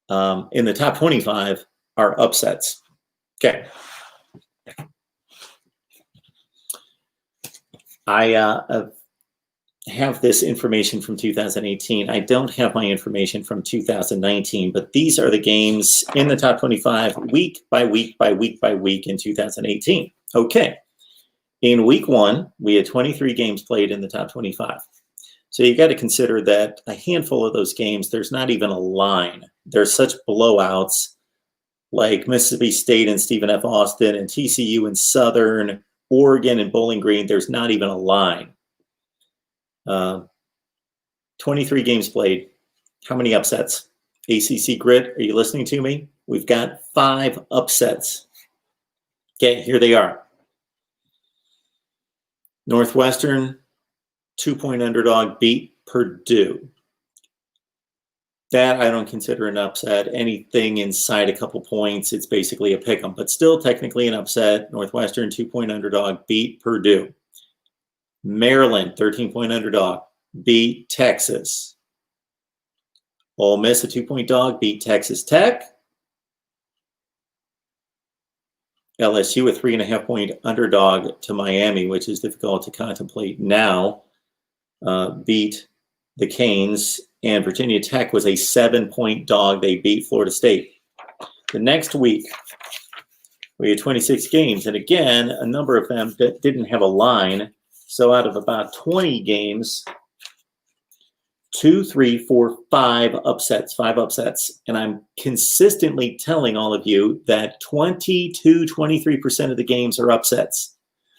top 25 are upsets. Okay. I have this information from 2018. I don't have my information from 2019, but these are the games in the top 25 week by week by week by week in 2018. Okay. In week 1, we had 23 games played in the top 25. So you got to consider that a handful of those games, there's not even a line. There's such blowouts like Mississippi State and Stephen F. Austin and TCU and Southern, Oregon and Bowling Green. There's not even a line. 23 games played. How many upsets? ACC Grit, are you listening to me? We've got 5 upsets. Okay, here they are. Northwestern, 2-point underdog, beat Purdue. That I don't consider an upset. Anything inside a couple points, it's basically a pick 'em, but still technically an upset. Northwestern, 2-point underdog, beat Purdue. Maryland, 13-point underdog, beat Texas. Ole Miss, a 2-point dog, beat Texas Tech. LSU, a 3.5-point underdog to Miami, which is difficult to contemplate now, beat the Canes. And Virginia Tech was a 7-point dog. They beat Florida State. The next week, we had 26 games. And again, a number of them that didn't have a line. So out of about 20 games, 2, 3, 4, 5 upsets, 5 upsets. And I'm consistently telling all of you that 22, 23% of the games are upsets.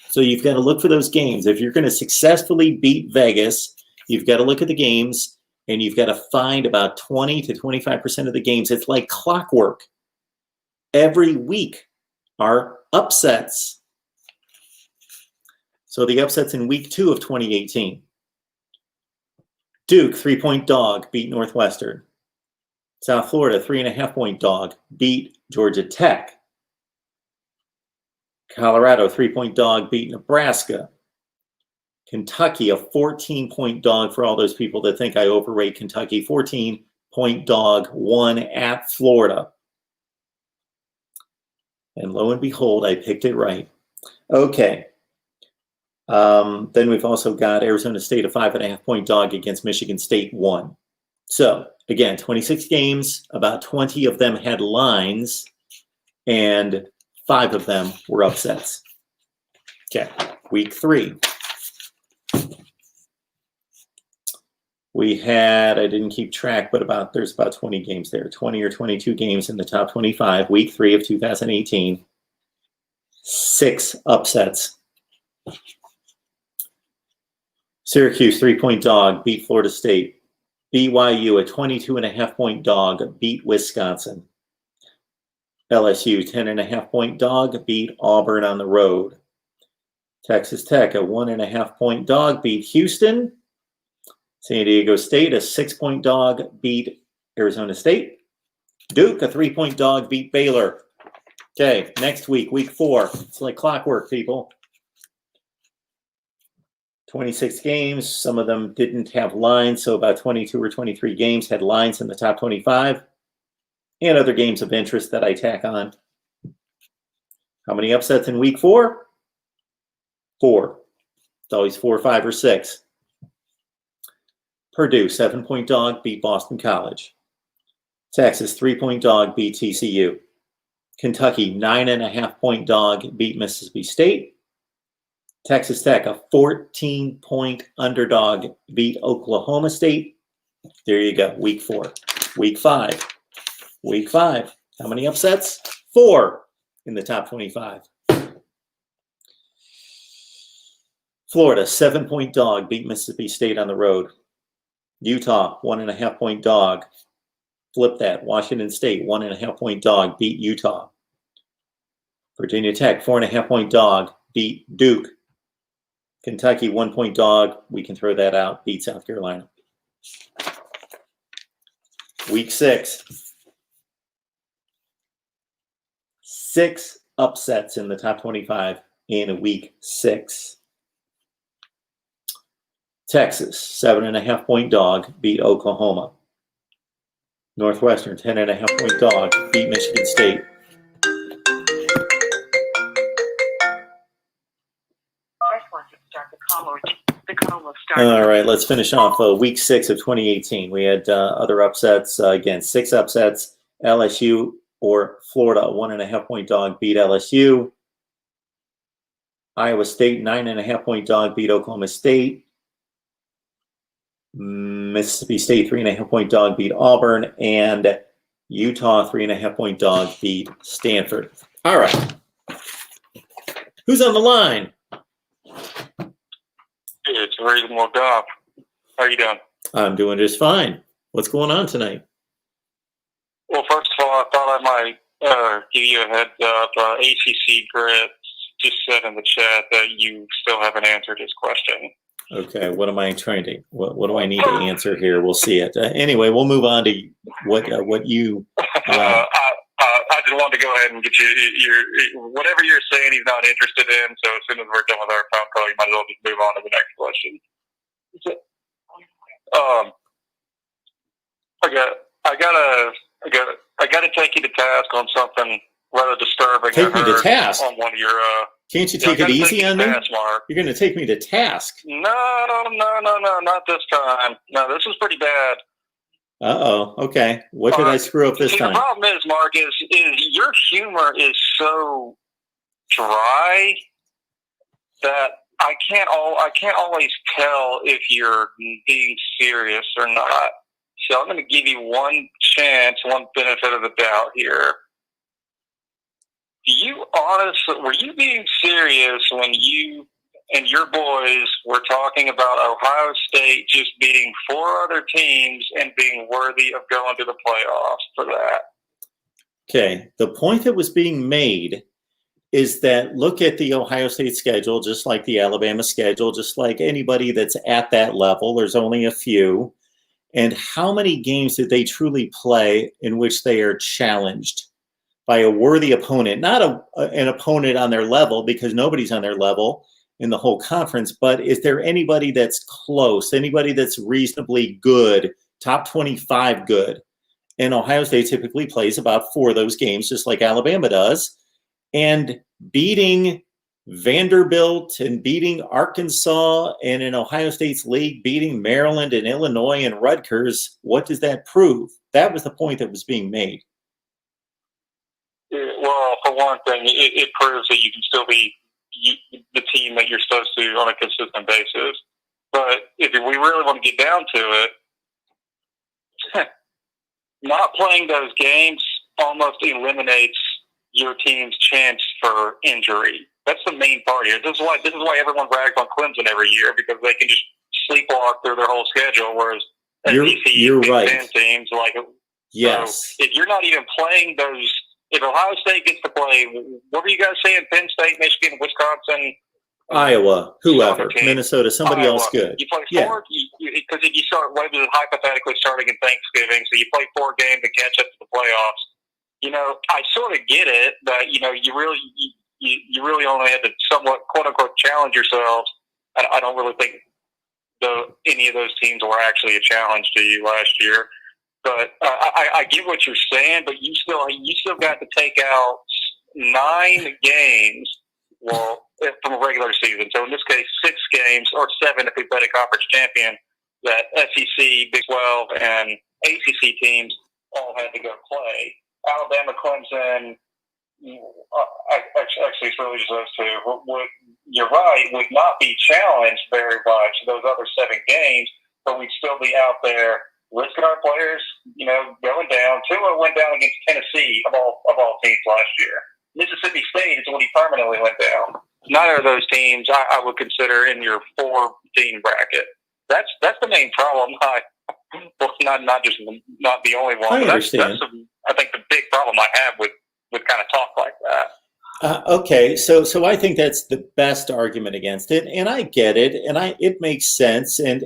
So you've got to look for those games. If you're going to successfully beat Vegas, you've got to look at the games and you've got to find about 20 to 25% of the games. It's like clockwork. Every week are upsets. So the upsets in week 2 of 2018. Duke, 3-point dog, beat Northwestern. South Florida, 3.5-point dog, beat Georgia Tech. Colorado, 3-point dog, beat Nebraska. Kentucky, a 14-point dog for all those people that think I overrate Kentucky. 14-point dog, won at Florida. And lo and behold, I picked it right. Okay. Then we've also got Arizona State, a 5.5-point dog against Michigan State, won. So again, 26 games, about 20 of them had lines, and 5 of them were upsets. Okay, week 3. We had, I didn't keep track, but there's about 20 games there, 20 or 22 games in the top 25. Week 3 of 2018, 6 upsets. Syracuse, 3-point dog, beat Florida State. BYU, a 22.5-point dog, beat Wisconsin. LSU, 10.5-point dog, beat Auburn on the road. Texas Tech, a 1.5-point dog, beat Houston. San Diego State, a 6-point dog, beat Arizona State. Duke, a 3-point dog, beat Baylor. Okay, next week, week 4. It's like clockwork, people. 26 games. Some of them didn't have lines, so about 22 or 23 games had lines in the top 25. And other games of interest that I tack on. How many upsets in week 4? 4. It's always 4, 5, or 6. Purdue, 7-point dog, beat Boston College. Texas, 3-point dog, beat TCU. Kentucky, 9.5-point dog, beat Mississippi State. Texas Tech, a 14-point underdog, beat Oklahoma State. There you go, week 4. Week 5. Week 5. How many upsets? 4 in the top 25. Florida, 7-point dog, beat Mississippi State on the road. Utah, 1.5-point dog. Flip that. Washington State, 1.5-point dog, beat Utah. Virginia Tech, 4.5-point dog, beat Duke. Kentucky, 1-point dog. We can throw that out. Beat South Carolina. Week 6. 6 upsets in the top 25 in week 6. Texas, 7.5-point dog, beat Oklahoma. Northwestern, 10.5-point dog, beat Michigan State. All right, let's finish off week 6 of 2018. We had other upsets. Again, 6 upsets. LSU or Florida, a 1.5-point dog, beat LSU. Iowa State, 9.5-point dog, beat Oklahoma State. Mississippi State, 3.5-point dog, beat Auburn. And Utah, 3.5-point dog, beat Stanford. All right. Who's on the line? It's a reasonable job. How are you doing? I'm doing just fine. What's going on tonight? Well, first of all, I thought I might give you a heads up. ACC Grit just said in the chat that you still haven't answered his question. Okay, what am I trying to? What do I need to answer here? We'll see it. Anyway, we'll move on to what you. I just wanted to go ahead and get your whatever you're saying he's not interested in. So as soon as we're done with our phone call, you might as well just move on to the next question. I gotta take you to task on something rather disturbing. Take me to task on one of your. Can't you take it easy on me? Task, Mark. You're going to take me to task. No, not this time. No, this is pretty bad. Okay. What did I screw up this time? The problem is, Mark, is your humor is so dry that I can't always tell if you're being serious or not. So I'm going to give you one chance, one benefit of the doubt here. Were you being serious when you and your boys were talking about Ohio State just beating 4 other teams and being worthy of going to the playoffs for that? Okay. The point that was being made is that look at the Ohio State schedule, just like the Alabama schedule, just like anybody that's at that level. There's only a few. And how many games did they truly play in which they are challenged by a worthy opponent? Not an opponent on their level, because nobody's on their level in the whole conference, but is there anybody that's close, anybody that's reasonably good, top 25 good? And Ohio State typically plays about 4 of those games, just like Alabama does. And beating Vanderbilt and beating Arkansas, and in Ohio State's league, beating Maryland and Illinois and Rutgers, what does that prove? That was the point that was being made. Well, for one thing, it proves that you can still be the team that you're supposed to on a consistent basis. But if we really want to get down to it, not playing those games almost eliminates your team's chance for injury. That's the main part here. This is why everyone brags on Clemson every year, because they can just sleepwalk through their whole schedule, whereas you're Big right. Ten teams like yes. So if you're not even playing those, if Ohio State gets to play, what were you guys saying? Penn State, Michigan, Wisconsin, Iowa, whoever, Minnesota, somebody Iowa. else good. You play 4 because if you start hypothetically starting in Thanksgiving, so you play 4 games to catch up to the playoffs. You know, I sort of get it, but you know, you really only had to somewhat quote unquote challenge yourselves. I don't really think any of those teams were actually a challenge to you last year. But I get what you're saying, but you still got to take out 9 games. Well, from a regular season. So in this case, 6 games or 7 if we play a conference champion that SEC, Big 12, and ACC teams all had to go play. Alabama, Clemson, actually it's really just those 2. You're right, would not be challenged very much those other 7 games, but we'd still be out there risking our players, you know, going down. Tua went down against Tennessee of all teams last year. Mississippi State is when he permanently went down. Neither of those teams I would consider in your 4-team bracket. That's the main problem. Not the only one. I understand. That's I think the big problem I have with kind of talk like that. Okay, so I think that's the best argument against it, and I get it, and it makes sense, and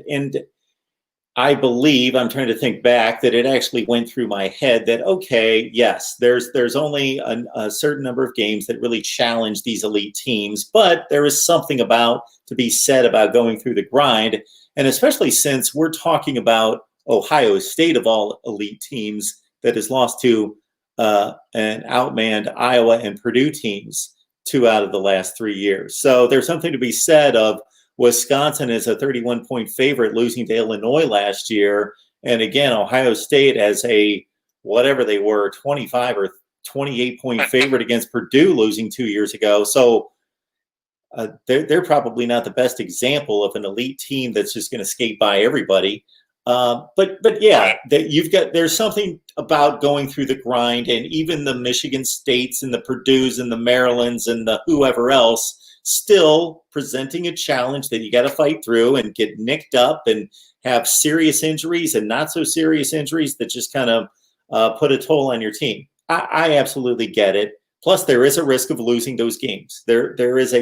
I believe, I'm trying to think back, that it actually went through my head that, okay, yes, there's only a certain number of games that really challenge these elite teams, but there is something to be said about going through the grind, and especially since we're talking about Ohio State of all elite teams that has lost to and outmanned Iowa and Purdue teams 2 out of the last 3 years. So there's something to be said of Wisconsin is a 31-point favorite losing to Illinois last year. And again, Ohio State as a, whatever they were, 25 or 28-point favorite against Purdue losing 2 years ago. So they're probably not the best example of an elite team that's just going to skate by everybody. But yeah, there's something about going through the grind, and even the Michigan States and the Purdues and the Marylands and the whoever else still presenting a challenge that you got to fight through and get nicked up and have serious injuries and not so serious injuries that just kind of put a toll on your team. I absolutely get it. Plus, there is a risk of losing those games. There is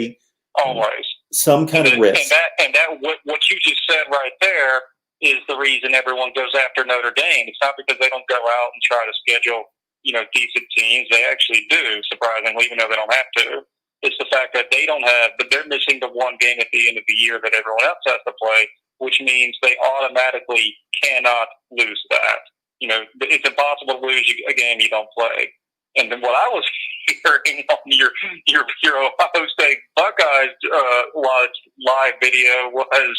always some kind of risk. And that what you just said right there is the reason everyone goes after Notre Dame. It's not because they don't go out and try to schedule, decent teams. They actually do, surprisingly, even though they don't have to. It's the fact that they're missing the one game at the end of the year that everyone else has to play, which means they automatically cannot lose that. It's impossible to lose a game you don't play. And then what I was hearing on your Ohio State Buckeyes live video was,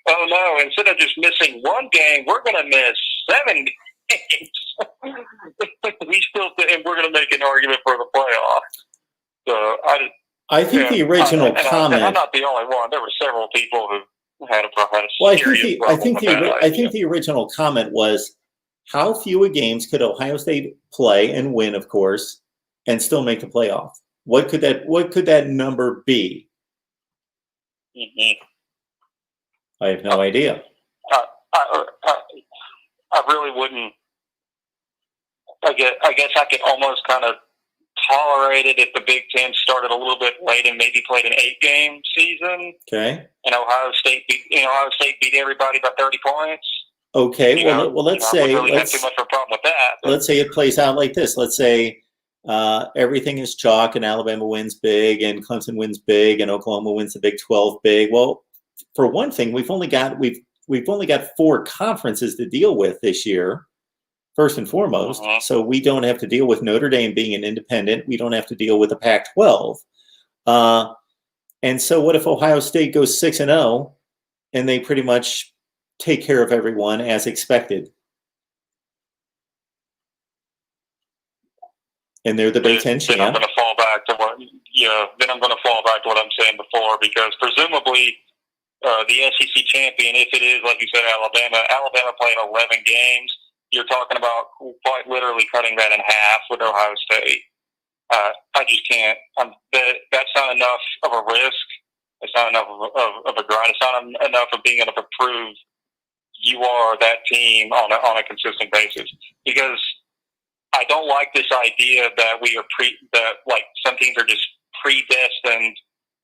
oh no, instead of just missing one game, we're going to miss 7 games. And we're going to make an argument for the playoff. So I think the original comment. I'm not the only one. There were several people who had a Well, I serious think problem with that I idea. think the original comment was, how few games could Ohio State play and win, of course, and still make the playoff? What could that number be? Mm-hmm. I have no idea. I really wouldn't. I guess I could almost kind of tolerate it if the Big Ten started a little bit late and maybe played an 8-game season. Okay. And Ohio State beat everybody by 30 points. Okay. Let's say I wouldn't really have too much of a problem with that. But. Let's say it plays out like this. Let's say everything is chalk and Alabama wins big and Clemson wins big and Oklahoma wins the Big 12 big. Well, for one thing, we've only got 4 conferences to deal with this year, first and foremost. Uh-huh. So we don't have to deal with Notre Dame being an independent. We don't have to deal with the Pac-12. And so what if Ohio State goes 6-0 and they pretty much take care of everyone as expected? And they're the Big Ten champ. Then I'm going to fall back to what I'm saying before, because presumably the SEC champion, if it is, like you said, Alabama played 11 games. You're talking about quite literally cutting that in half with Ohio State. I just can't. That's not enough of a risk. It's not enough of a grind. It's not enough of being able to prove you are that team on a consistent basis. Because I don't like this idea that like some teams are just predestined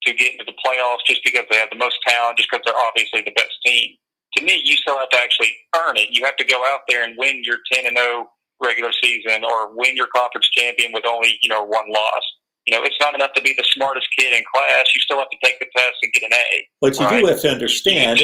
to get into the playoffs just because they have the most talent, just because they're obviously the best team. To me, you still have to actually earn it. You have to go out there and win your 10-0 regular season, or win your conference champion with only, 1 loss. It's not enough to be the smartest kid in class. You still have to take the test and get an A. But you do have to understand,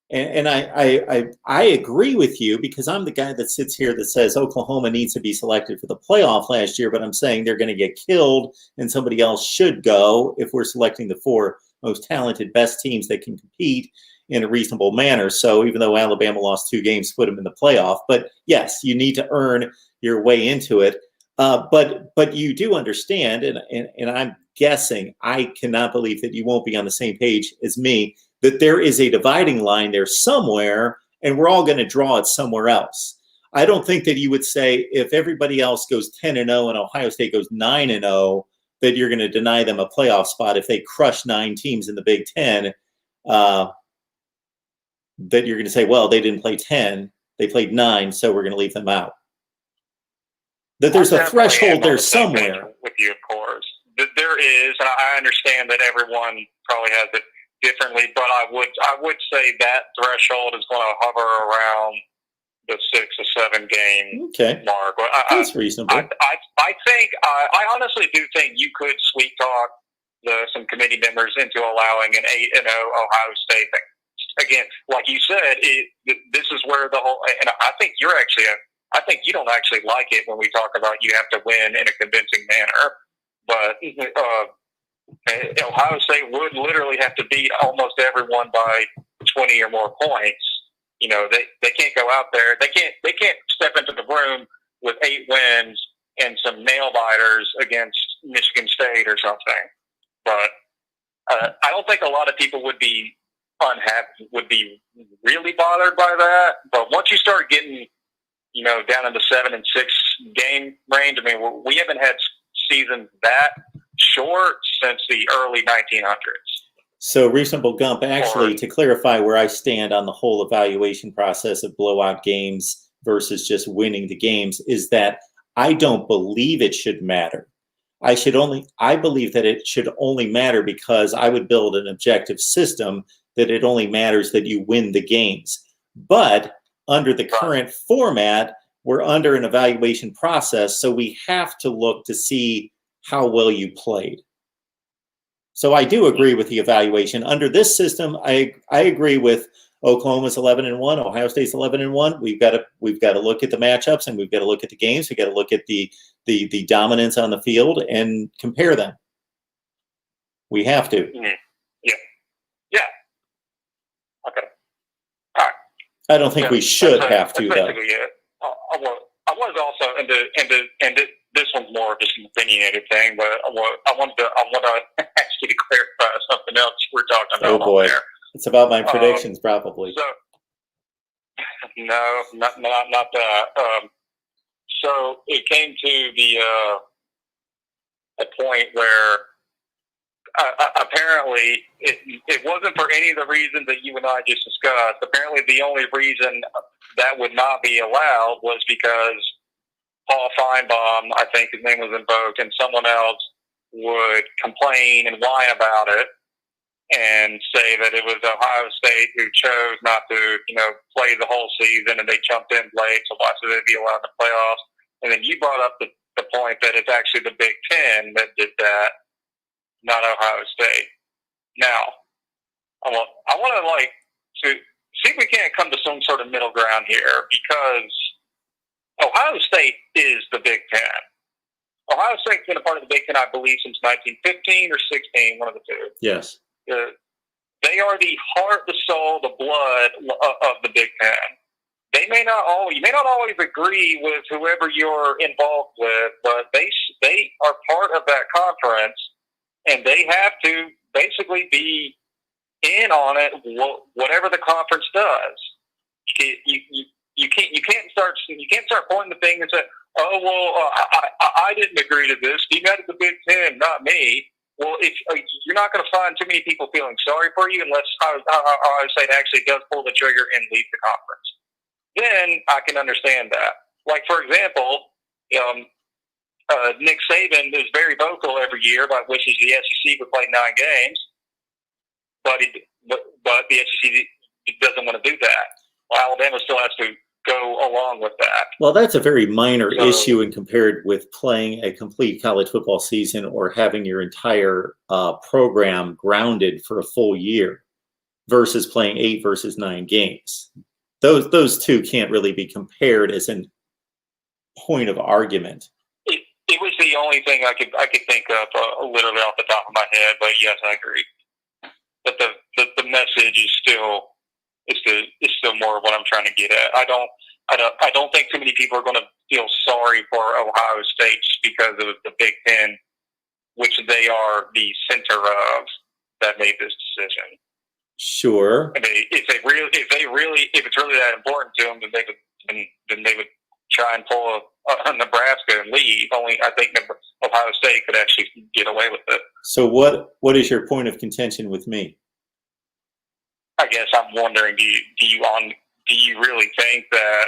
and I agree with you, because I'm the guy that sits here that says Oklahoma needs to be selected for the playoff last year, but I'm saying they're going to get killed and somebody else should go if we're selecting the 4 most talented, best teams that can compete in a reasonable manner. So even though Alabama lost 2 games, put them in the playoff. But yes, you need to earn your way into it. But you do understand, and I'm guessing, I cannot believe that you won't be on the same page as me, that there is a dividing line there somewhere, and we're all going to draw it somewhere else. I don't think that you would say if everybody else goes 10-0 and Ohio State goes 9-0, that you're going to deny them a playoff spot if they crush 9 teams in the Big Ten. That you're going to say, well, they didn't play 10, they played 9, so we're going to leave them out. That there's a threshold there somewhere. With you, of course. There is, and I understand that everyone probably has it differently, but I would say that threshold is going to hover around the 6 or 7 game mark. That's reasonable. I honestly do think you could sweet talk some committee members into allowing an 8-0 Ohio State thing. Again, like you said, this is where the whole, and I think I think you don't actually like it when we talk about you have to win in a convincing manner. But Ohio State would literally have to beat almost everyone by 20 or more points. They can't go out there. They can't step into the room with 8 wins and some nail biters against Michigan State or something. But I don't think a lot of people would be really bothered by that. But once you start getting, down in the 7 and 6 game range, I mean, we haven't had seasons that short since the early 1900s. So, Reasonable Gump, actually, to clarify where I stand on the whole evaluation process of blowout games versus just winning the games, is that I don't believe it should matter. I believe that it should only matter because I would build an objective system that it only matters that you win the games. But under the current format, we're under an evaluation process, so we have to look to see how well you played. So I do agree with the evaluation. Under this system, I agree with Oklahoma's 11-1, Ohio State's 11-1. We've got to look at the matchups, and we've got to look at the games. We've got to look at the dominance on the field and compare them. We have to. Yeah. Okay. All right. I don't think we should have to, though. I was also, and this one's more of just an opinionated thing, but I want to ask you to clarify something else we're talking about. Oh boy, on there. it's about my predictions, probably. So, no, not that. So it came to the point where apparently it wasn't for any of the reasons that you and I just discussed. Apparently, the only reason that would not be allowed was because Paul Feinbaum, I think his name was invoked, and someone else would complain and whine about it and say that it was Ohio State who chose not to, play the whole season, and they jumped in late, so why should they be allowed in the playoffs? And then you brought up the point that it's actually the Big Ten that did that, not Ohio State. Now, I want to see if we can't come to some sort of middle ground here, because Ohio State is the Big Ten. Ohio State's been a part of the Big Ten, I believe, since 1915 or 16, one of the two. Yes. They are the heart, the soul, the blood of the Big Ten. You may not always agree with whoever you're involved with, but they are part of that conference, and they have to basically be in on it, whatever the conference does. You can't start pointing the finger and say, "Oh well, I didn't agree to this. You got the Big Ten, not me." Well, if you're not going to find too many people feeling sorry for you unless Ohio State actually does pull the trigger and leave the conference, then I can understand that. Like, for example, Nick Saban is very vocal every year about wishes the SEC would play 9 games, but the SEC doesn't want to do that. Well, Alabama still has to go along with that. Well, that's a very minor issue in compared with playing a complete college football season or having your entire program grounded for a full year versus playing 8 versus 9 games. Those two can't really be compared as a point of argument. It was the only thing I could think of, literally off the top of my head. But yes, I agree. But the message is still more of what I'm trying to get at. I don't think too many people are going to feel sorry for Ohio State because of the Big Ten, which they are the center of, that made this decision. Sure. If it's really that important to them, then they would try and pull a Nebraska and leave. Only I think Ohio State could actually get away with it. So what is your point of contention with me? I guess I'm wondering, do you really think that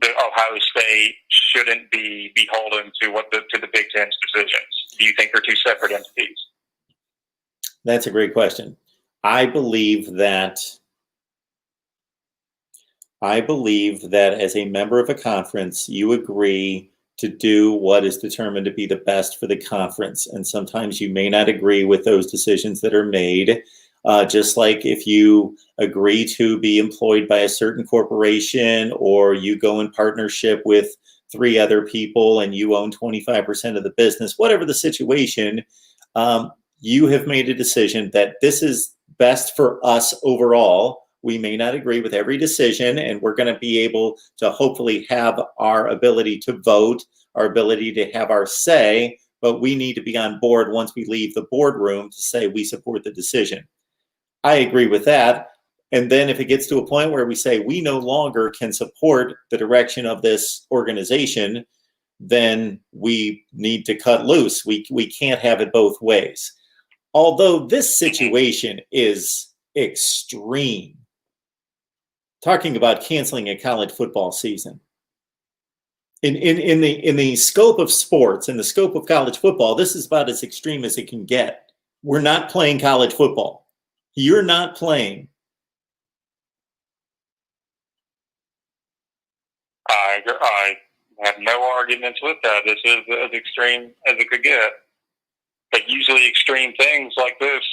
the Ohio State shouldn't be beholden to the Big Ten's decisions? Do you think they're two separate entities? That's a great question. I believe that as a member of a conference, you agree to do what is determined to be the best for the conference. And sometimes you may not agree with those decisions that are made. Just like if you agree to be employed by a certain corporation, or you go in partnership with 3 other people and you own 25% of the business, whatever the situation, you have made a decision that this is best for us overall. We may not agree with every decision, and we're going to be able to hopefully have our ability to vote, our ability to have our say, but we need to be on board once we leave the boardroom to say we support the decision. I agree with that. And then if it gets to a point where we say we no longer can support the direction of this organization, then we need to cut loose. We can't have it both ways. Although this situation is extreme, talking about canceling a college football season. In the scope of sports, in the scope of college football, this is about as extreme as it can get. We're not playing college football. You're not playing. I have no arguments with that. This is as extreme as it could get. But usually extreme things like this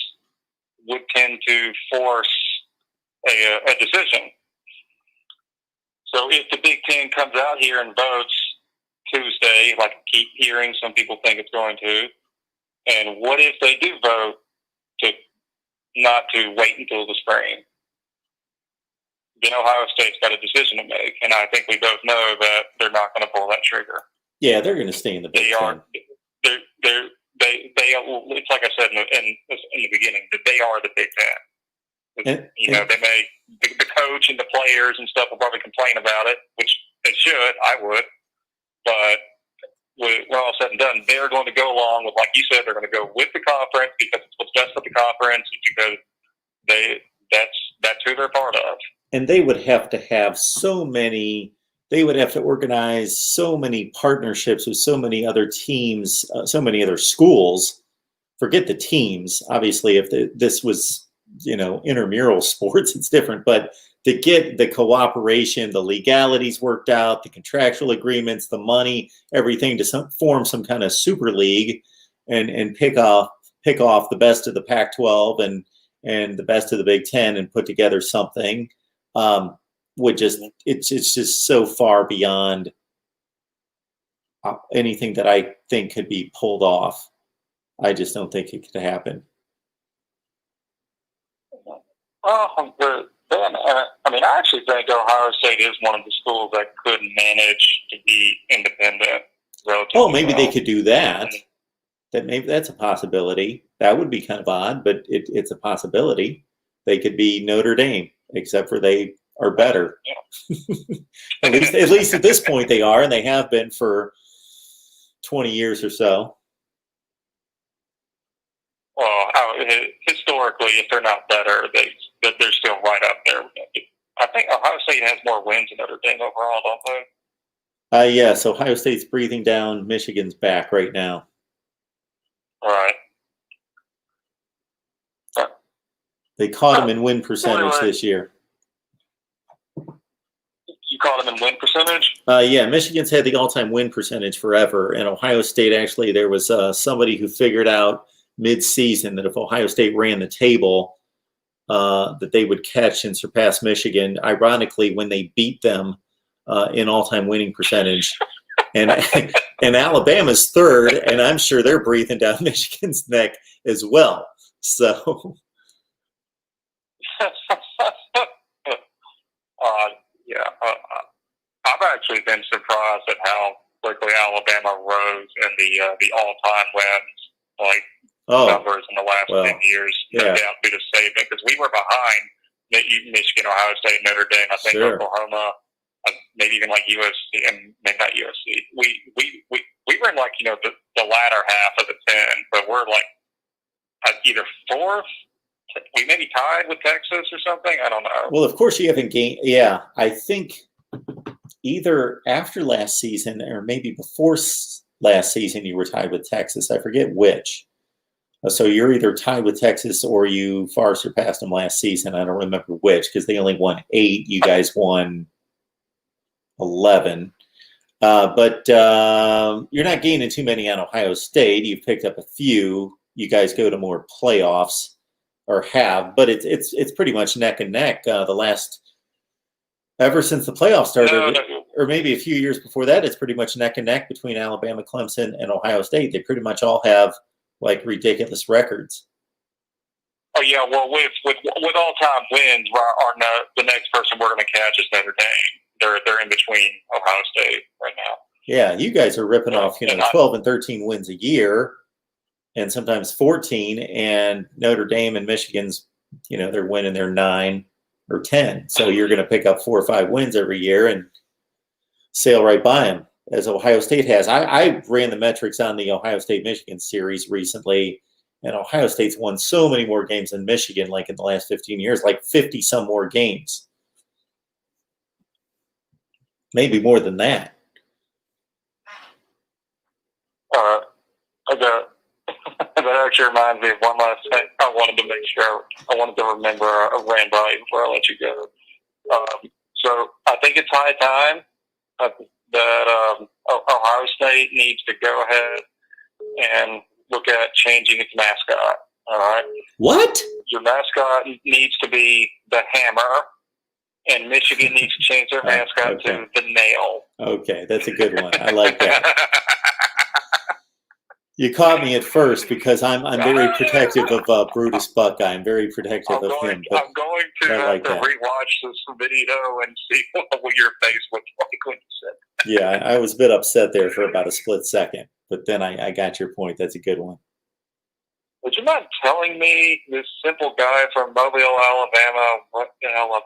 would tend to force a decision. So if the Big Ten comes out here and votes Tuesday, like I keep hearing some people think it's going to, and what if they do vote not to wait until the spring? Then Ohio State's got a decision to make, and I think we both know that they're not going to pull that trigger. Yeah, they're going to stay in the Big Ten. it's like I said in the beginning, that they are the Big Ten. They may the coach and the players and stuff will probably complain about it, which they should. I would, but when all said and done, they're going to go along with, like you said, they're going to go with the conference because it's what's best for the conference, because that's who they're part of. And they would have to have they would have to organize so many partnerships with so many other teams, so many other schools. Forget the teams. Obviously, if this was, intramural sports, it's different. But to get the cooperation, the legalities worked out, the contractual agreements, the money, everything to form some kind of super league and pick off the best of the Pac-12 and the best of the Big Ten and put together something. It's just so far beyond anything that I think could be pulled off. I just don't think it could happen. Well, I actually think Ohio State is one of the schools that could manage to be independent. Maybe they could do that. Maybe that's a possibility. That would be kind of odd, but it's a possibility. They could be Notre Dame, except for they are better. Yeah. at least at this point they are, and they have been for 20 years or so. Well, historically, if they're not better, they're still right up there. I think Ohio State has more wins than Notre Dame overall, don't they? Yes, Ohio State's breathing down Michigan's back right now. All right. They caught him in win percentage this year. You caught him in win percentage? Yeah, Michigan's had the all-time win percentage forever, and Ohio State, actually, there was somebody who figured out mid-season that if Ohio State ran the table, that they would catch and surpass Michigan, ironically, when they beat them in all-time winning percentage. And Alabama's third, and I'm sure they're breathing down Michigan's neck as well. So... I've actually been surprised at how quickly Alabama rose in the all-time wins numbers in the last 10 years. No doubt due to Saban, because we were behind Michigan, Ohio State, Notre Dame. I think Oklahoma, maybe even like USC, and maybe not USC. We were in the latter half of the 10, but we're either fourth. We maybe tied with Texas or something. I don't know. Well, of course you haven't gained. Yeah, I think either after last season or maybe before last season you were tied with Texas. I forget which. So you're either tied with Texas or you far surpassed them last season. I don't remember which, because they only won 8. You guys won 11. But you're not gaining too many on Ohio State. You've picked up a few. You guys go to more playoffs. Or have, but it's pretty much neck and neck. Ever since the playoffs started, or maybe a few years before that, it's pretty much neck and neck between Alabama, Clemson, and Ohio State. They pretty much all have ridiculous records. Oh yeah, well with all-time wins, the next person we're going to catch is Notre Dame. They're in between Ohio State right now. Yeah, you guys are ripping off 12 and 13 wins a year. And sometimes 14, and Notre Dame and Michigan's, they're winning their 9 or 10. So you're going to pick up 4 or 5 wins every year and sail right by them, as Ohio State has. I ran the metrics on the Ohio State-Michigan series recently, and Ohio State's won so many more games than Michigan, in the last 15 years, 50-some more games. Maybe more than that. That actually reminds me of one last thing. I wanted to remember a ran by before I let you go. So I think it's high time that Ohio State needs to go ahead and look at changing its mascot. All right. What? Your mascot needs to be the hammer, and Michigan needs to change their mascot to the nail. Okay, that's a good one. I like that. You caught me at first because I'm very protective of Brutus Buckeye. I'm very protective of him. I'm going to have to rewatch this video and see what your face looked like when you said that. Yeah, I was a bit upset there for about a split second. But then I got your point. That's a good one. Would you mind telling me, this simple guy from Mobile, Alabama, what the hell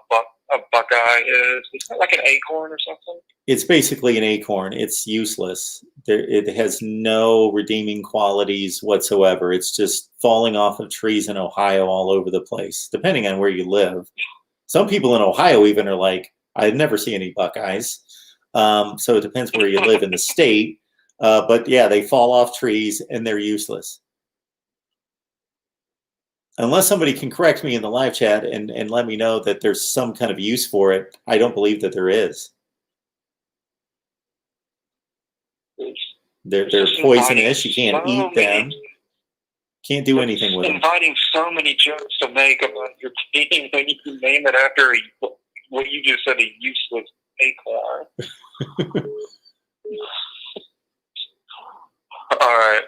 a Buckeye is? Is that like an acorn or something? It's basically an acorn. It's useless. It has no redeeming qualities whatsoever. It's just falling off of trees in Ohio all over the place, depending on where you live. Some people in Ohio even are like, I'd never see any Buckeyes. So it depends where you live in the state. But yeah, they fall off trees and they're useless. Unless somebody can correct me in the live chat and let me know that there's some kind of use for it, I don't believe that there is. They're poisonous. You can't eat them. Can't do anything with them. Inviting so many jokes to make about your team when you can name it after what you just said, a useless acorn. All right.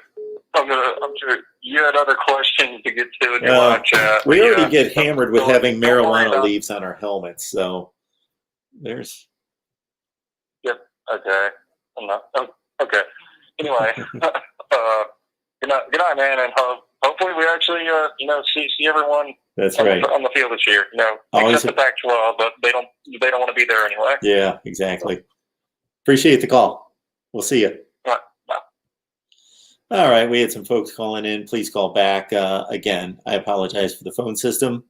I'm sure you had other questions to get to in your live chat. We already get hammered with having marijuana leaves on our helmets, so there's. Yep. Okay. Okay. Anyway, good night, man, and hopefully we actually see everyone. That's right. On the field this year. Except the Pac-12, but they don't want to be there anyway. Yeah, exactly. Appreciate the call. We'll see you. All right, we had some folks calling in. Please call back. Again, I apologize for the phone system.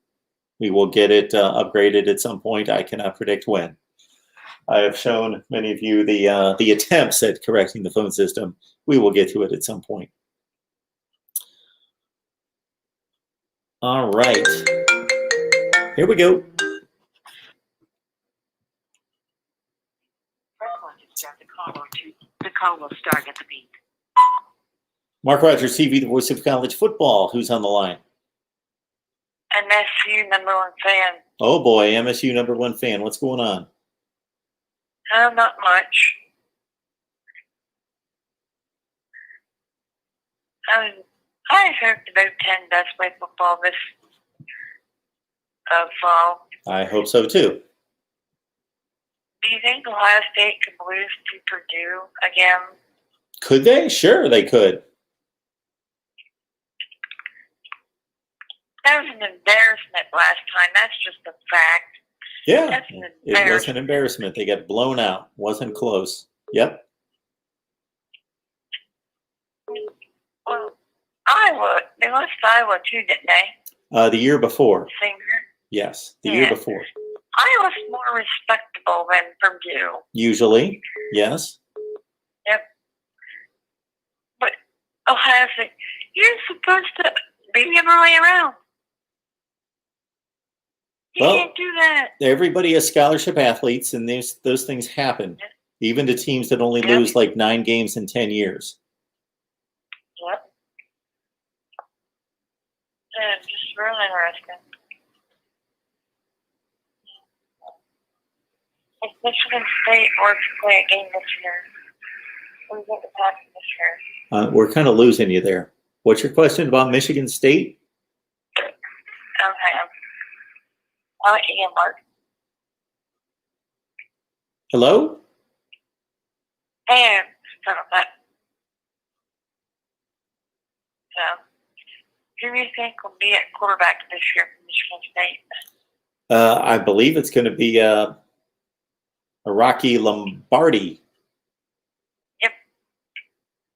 We will get it upgraded at some point. I cannot predict when. I have shown many of you the attempts at correcting the phone system. We will get to it at some point. All right. Here we go. The call will start at the beep. Mark Rogers TV, the voice of college football. Who's on the line? MSU #1 fan. Oh boy, MSU #1 fan. What's going on? Not much. I hope the Big Ten does play football this fall. I hope so too. Do you think Ohio State could lose to Purdue again? Could they? Sure, they could. That was an embarrassment last time. That's just a fact. Yeah, That's an it was an embarrassment. They got blown out. Wasn't close. Yep. Well, Iowa, they lost Iowa too, didn't they? The year before. Same year? Yes, the year before. Iowa's more respectable than Purdue. Usually, yes. Yep. But Ohio State, you're supposed to beat the other way around. You can't do that. Everybody has scholarship athletes, and those things happen, even to teams that only lose like 9 games in 10 years. Yep. Yeah, just real interesting. If Michigan State were to play a game this year, we get the pass this year. We're kind of losing you there. What's your question about Michigan State? Okay. I'll let you get Mark. Hello? And start with that. So, who do you think will be at quarterback this year for Michigan State? I believe it's going to be a Rocky Lombardi. Yep.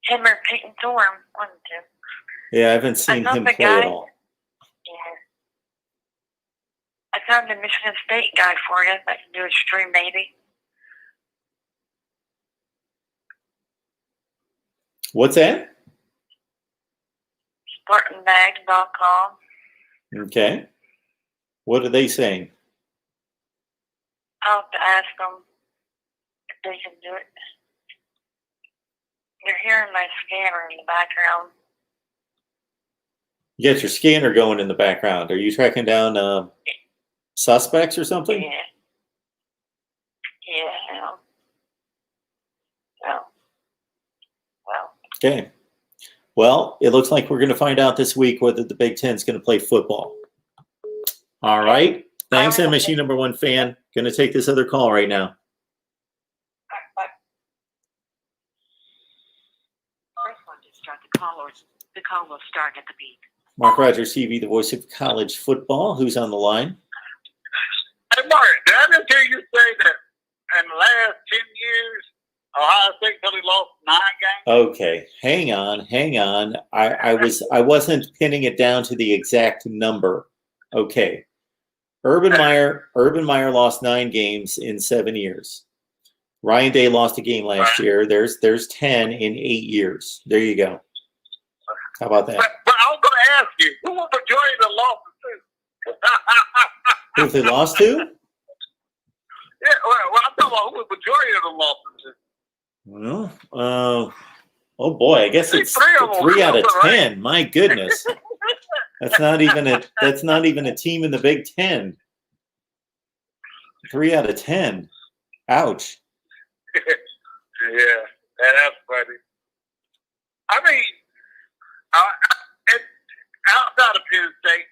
Him or Peyton Thorne, one of two. Yeah, I haven't seen him play at all. Yeah. I found a Michigan State guy for you that can do a stream maybe. What's that? SpartanMag.com. Okay. What are they saying? I'll have to ask them if they can do it. You're hearing my scanner in the background. You got your scanner going in the background. Are you tracking down suspects or something? Yeah. Yeah. Well. Okay. Well, it looks like we're going to find out this week whether the Big Ten is going to play football. All right. Thanks, MSU #1 fan. Going to take this other call right now. start the call, or the call will start at the beep. Mark Rogers TV, the voice of college football. Who's on the line? Hey, Mark, did I just hear you say that in the last 10 years, Ohio State only lost 9 games? Okay, hang on. I wasn't pinning it down to the exact number. Okay. Urban Meyer lost 9 games in 7 years. Ryan Day lost a game last year. There's 10 in 8 years. There you go. How about that? But I was going to ask you, who was the majority of the losses to? Who they lost to? Yeah, well, I'm talking about who was the majority of the losses to. Well, oh boy, I guess it's 3 out of 10. My goodness, that's not even a team in the Big Ten. 3 out of 10. Ouch. Yeah, that's funny. I mean, outside of Penn State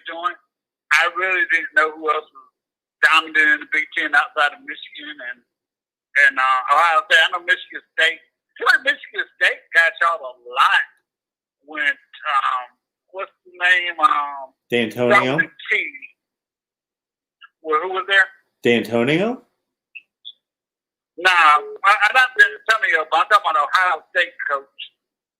joint, I really didn't know who else was dominant in the Big Ten outside of Michigan and Ohio State. I know Michigan State. I feel like Michigan State got y'all a lot when what's the name? D'Antonio. Well, who was there? D'Antonio. Nah, I'm not D'Antonio, but I'm talking about Ohio State coach.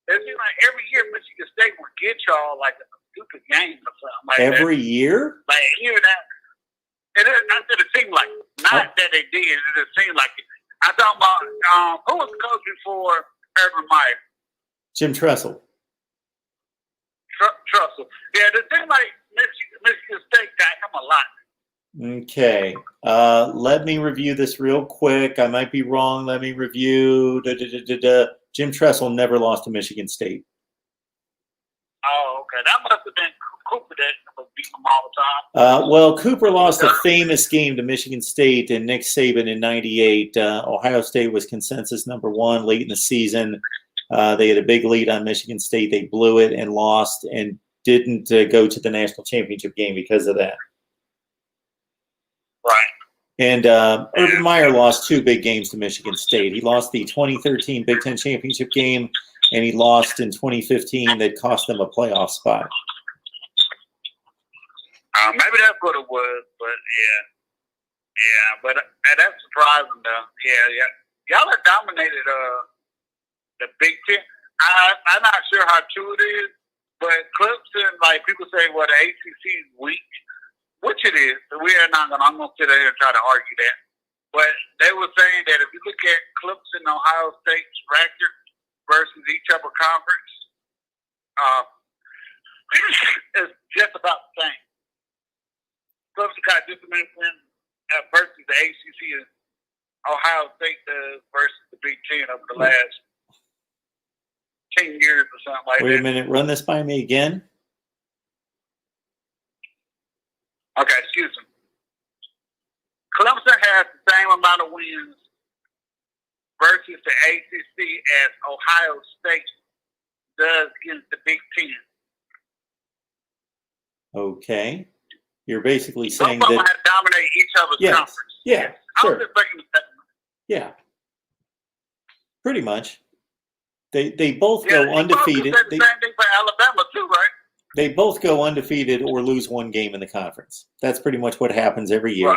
It seems like every year Michigan State would get y'all like a stupid game or something like that. Every year? Like here that. It seemed like not that they did. It just seemed like it. I'm talking about who was the coach before Urban Meyer? Jim Tressel. Tressel. Yeah, it seemed like Michigan State got him a lot. Okay. Let me review this real quick. I might be wrong. Let me review. Jim Tressel never lost to Michigan State. Oh, okay. That must have been Cooper that was beating them all the time. Well, Cooper lost a famous game to Michigan State and Nick Saban in '98. Ohio State was consensus #1 late in the season. They had a big lead on Michigan State. They blew it and lost and didn't go to the national championship game because of that. Right. And Urban Meyer lost 2 big games to Michigan State. He lost the 2013 Big Ten championship game, and he lost in 2015 that cost them a playoff spot. Maybe that's what it was, but yeah. But that's surprising though. Yeah. Y'all have dominated the Big Ten. I'm not sure how true it is, but Clemson, like people say, well, the ACC is weak. Which it is. I'm going to sit there and try to argue that. But they were saying that if you look at Clemson and Ohio State's record versus each other conference, it's just about the same. Clemson got just as many wins versus the ACC as Ohio State does versus the Big Ten over the last 10 years or something like that. Wait a minute. Run this by me again. Okay, excuse me. Clemson has the same amount of wins versus the ACC as Ohio State does against the Big Ten. Okay. You're basically Both saying of them that. have dominated each other's conference. Yeah, I sure. was just making a statement. Yeah. Pretty much. They both go undefeated. The same thing for Alabama too, right? They both go undefeated or lose 1 game in the conference. That's pretty much what happens every year.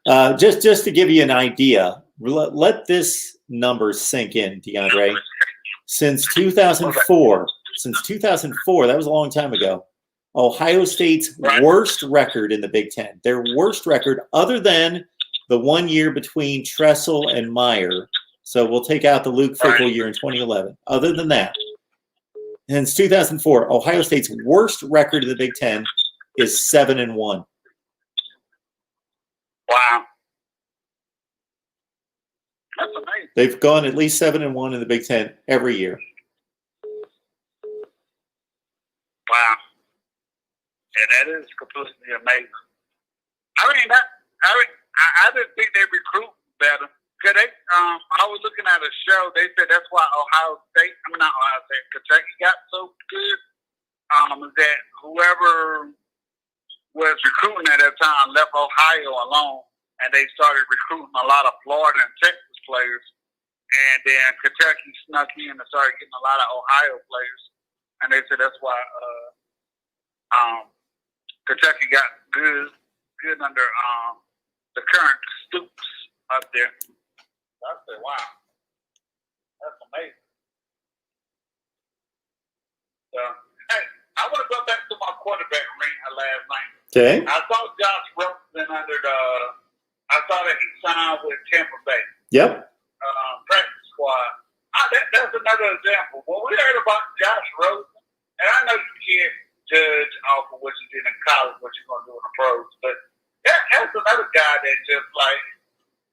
Right. Just to give you an idea, let this number sink in, DeAndre. Since 2004, that was a long time ago, Ohio State's worst record in the Big Ten, their worst record other than the 1 year between Tressel and Meyer. So we'll take out the Luke Fickell year in 2011. Other than that, since 2004, Ohio State's worst record in the Big Ten is 7-1. Wow. That's amazing. They've gone at least 7-1 in the Big Ten every year. Wow. Yeah, that is completely amazing. I just think they recruit better. Cause I was looking at a show. They said that's why Kentucky got so good. Is that whoever was recruiting at that time left Ohio alone, and they started recruiting a lot of Florida and Texas players. And then Kentucky snuck in and started getting a lot of Ohio players. And they said that's why Kentucky got good under the current Stoops up there. I said, wow, that's amazing. So, hey, I want to go back to my quarterback ring last night. Okay. I saw Josh Rosen I saw that he signed with Tampa Bay. Yep. Practice squad. That's another example. When we heard about Josh Rosen, and I know you can't judge off of what you did in college, what you're going to do in the pros, but that's another guy that just like,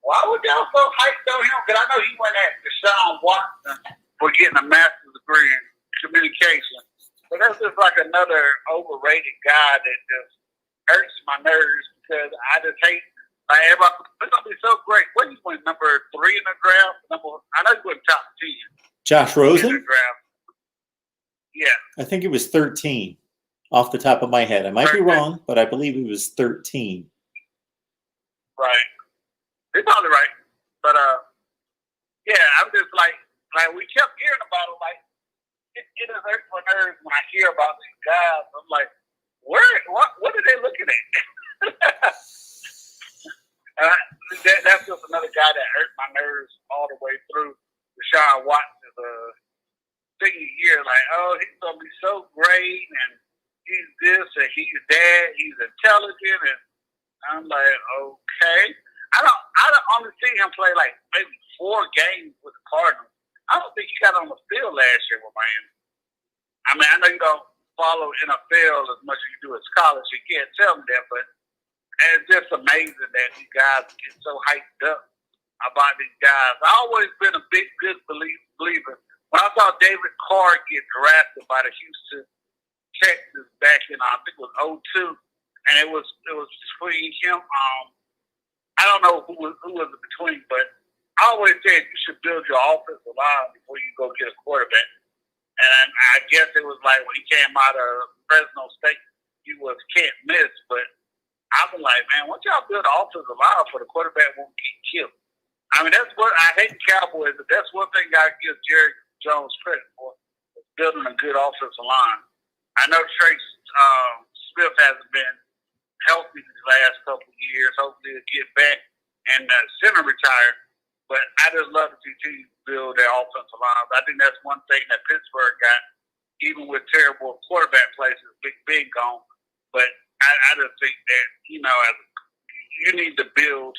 why would y'all so hyped on him? Because I know he went at Deshaun Watson for getting a master's degree in communication. But that's just like another overrated guy that just hurts my nerves because I just hate. Like everybody, it's gonna be so great. What you went number 3 in the draft? I know you went top 10. Josh In Rosen? the draft. Yeah. I think it was 13 off the top of my head. I might be 13. wrong, but I believe it was 13. Right. You're probably right. But yeah, I'm just like we kept hearing about it. Like it just hurts my nerves when I hear about these guys. I'm like, what are they looking at? That's just another guy that hurt my nerves all the way through Deshaun Watson's senior year. Like, oh, he's gonna be so great, and he's this and he's that. He's intelligent, and I'm like, okay. I don't only see him play like maybe 4 games with the Cardinals. I don't think he got on the field last year with Miami. I mean, I know you don't follow NFL as much as you do as college. You can't tell me that, but it's just amazing that these guys get so hyped up about these guys. I've always been a big, good believer. When I saw David Carr get drafted by the Houston Texans back in, I think it was 2002, and it was between him. I don't know who was it between, but I always said you should build your offensive line before you go get a quarterback. And I guess it was like when he came out of Fresno State, he was can't miss, but I was like, man, once y'all build an offensive line for the quarterback won't get killed. I mean, that's what I hate the Cowboys, but that's one thing I give Jerry Jones credit for, is building a good offensive line. I know Trace Smith hasn't been healthy these last couple of years. Hopefully he'll get back and center retire. But I just love to see teams build their offensive lines. I think that's one thing that Pittsburgh got, even with terrible quarterback plays, is Big Ben gone. But I just think that, you need to build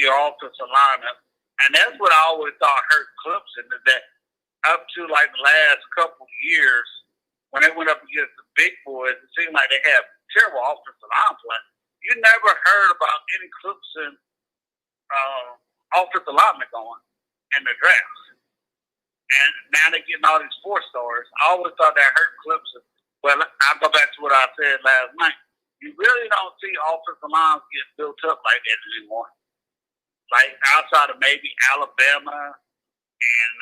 your offensive lineup. And that's what I always thought hurt Clemson, is that up to like the last couple of years, when they went up against the big boys, it seemed like they had terrible offensive line play. You never heard about any Clemson offensive lineman going in the draft. And now they're getting all these 4-stars. I always thought that hurt Clemson. Well, I'll go back to what I said last night. You really don't see offensive lines get built up like that anymore. Like outside of maybe Alabama and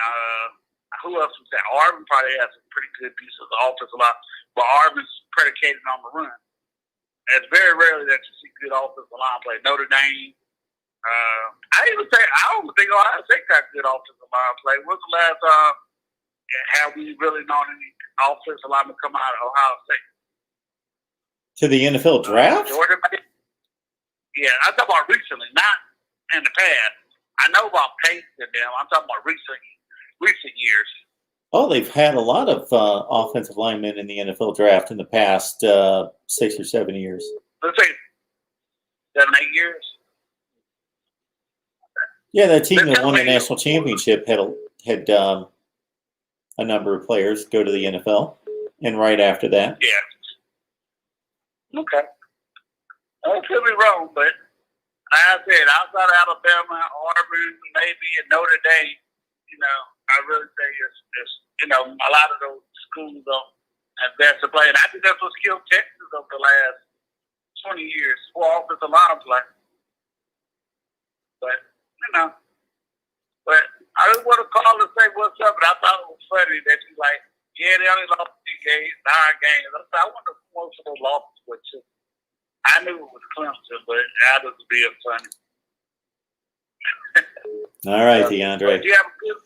who else was that? Auburn probably has some pretty good pieces of offensive line, but Auburn's predicated on the run. It's very rarely that you see good offensive line play. Notre Dame. I don't think Ohio State got good offensive line play. When's the last time have we really known any offensive linemen come out of Ohio State? To the NFL draft? Jordan? Yeah, I'm talking about recently, not in the past. I know about Pace and them. I'm talking about recent years. Oh, they've had a lot of offensive linemen in the NFL draft in the past 6 or 7 years. Let's say 7, 8 years. Yeah, that team that won the national championship had a number of players go to the NFL, and right after that. Yeah. Okay. I could be wrong, but like I said, outside of Alabama, Auburn, maybe, and Notre Dame, I really think it's a lot of those schools don't have best to play. And I think that's what killed Texas over the last 20 years for offensive line play. But, I just want to call and say what's up, but I thought it was funny that you like, yeah, they only lost 2 games, 9 games. I wonder if most of those losses were too. I knew it was Clemson, but that was being funny. All right, DeAndre. You have a good.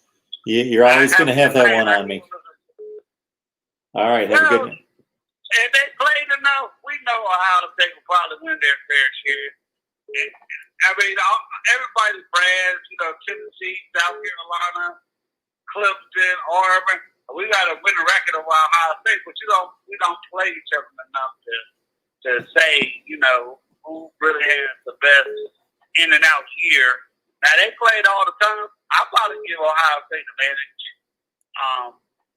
You're always going to have that one on me. All right, have a good night. If they played enough, we know Ohio State will probably win their fair share. I mean, everybody brands, Tennessee, South Carolina, Clemson, Auburn. We got to win a record of Ohio State, but we don't play each other enough to say, who really has the best in and out year. Now they played all the time. I'll probably give Ohio State an advantage.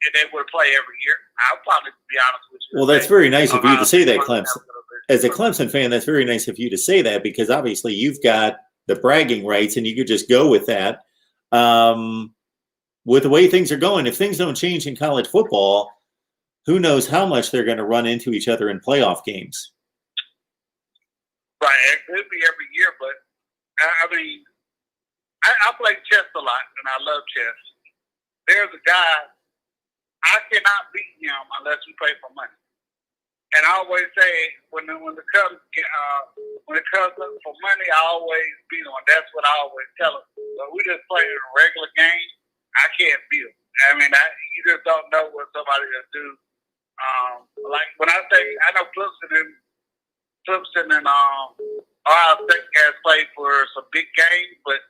If they would play every year, I'll probably be honest with you. Well, that's very nice of you to say that, Clemson. As a Clemson fan, that's very nice of you to say that, because obviously you've got the bragging rights and you could just go with that. With the way things are going, if things don't change in college football, who knows how much they're going to run into each other in playoff games. Right, it could be every year, but I mean, I play chess a lot, and I love chess. There's a guy, I cannot beat him unless we play for money. And I always say, when it comes up for money, I always beat him. That's what I always tell him. But we just play a regular game, I can't beat him. I mean, you just don't know what somebody will do. Like when I say, I know Clemson and Ohio State has played for some big games, but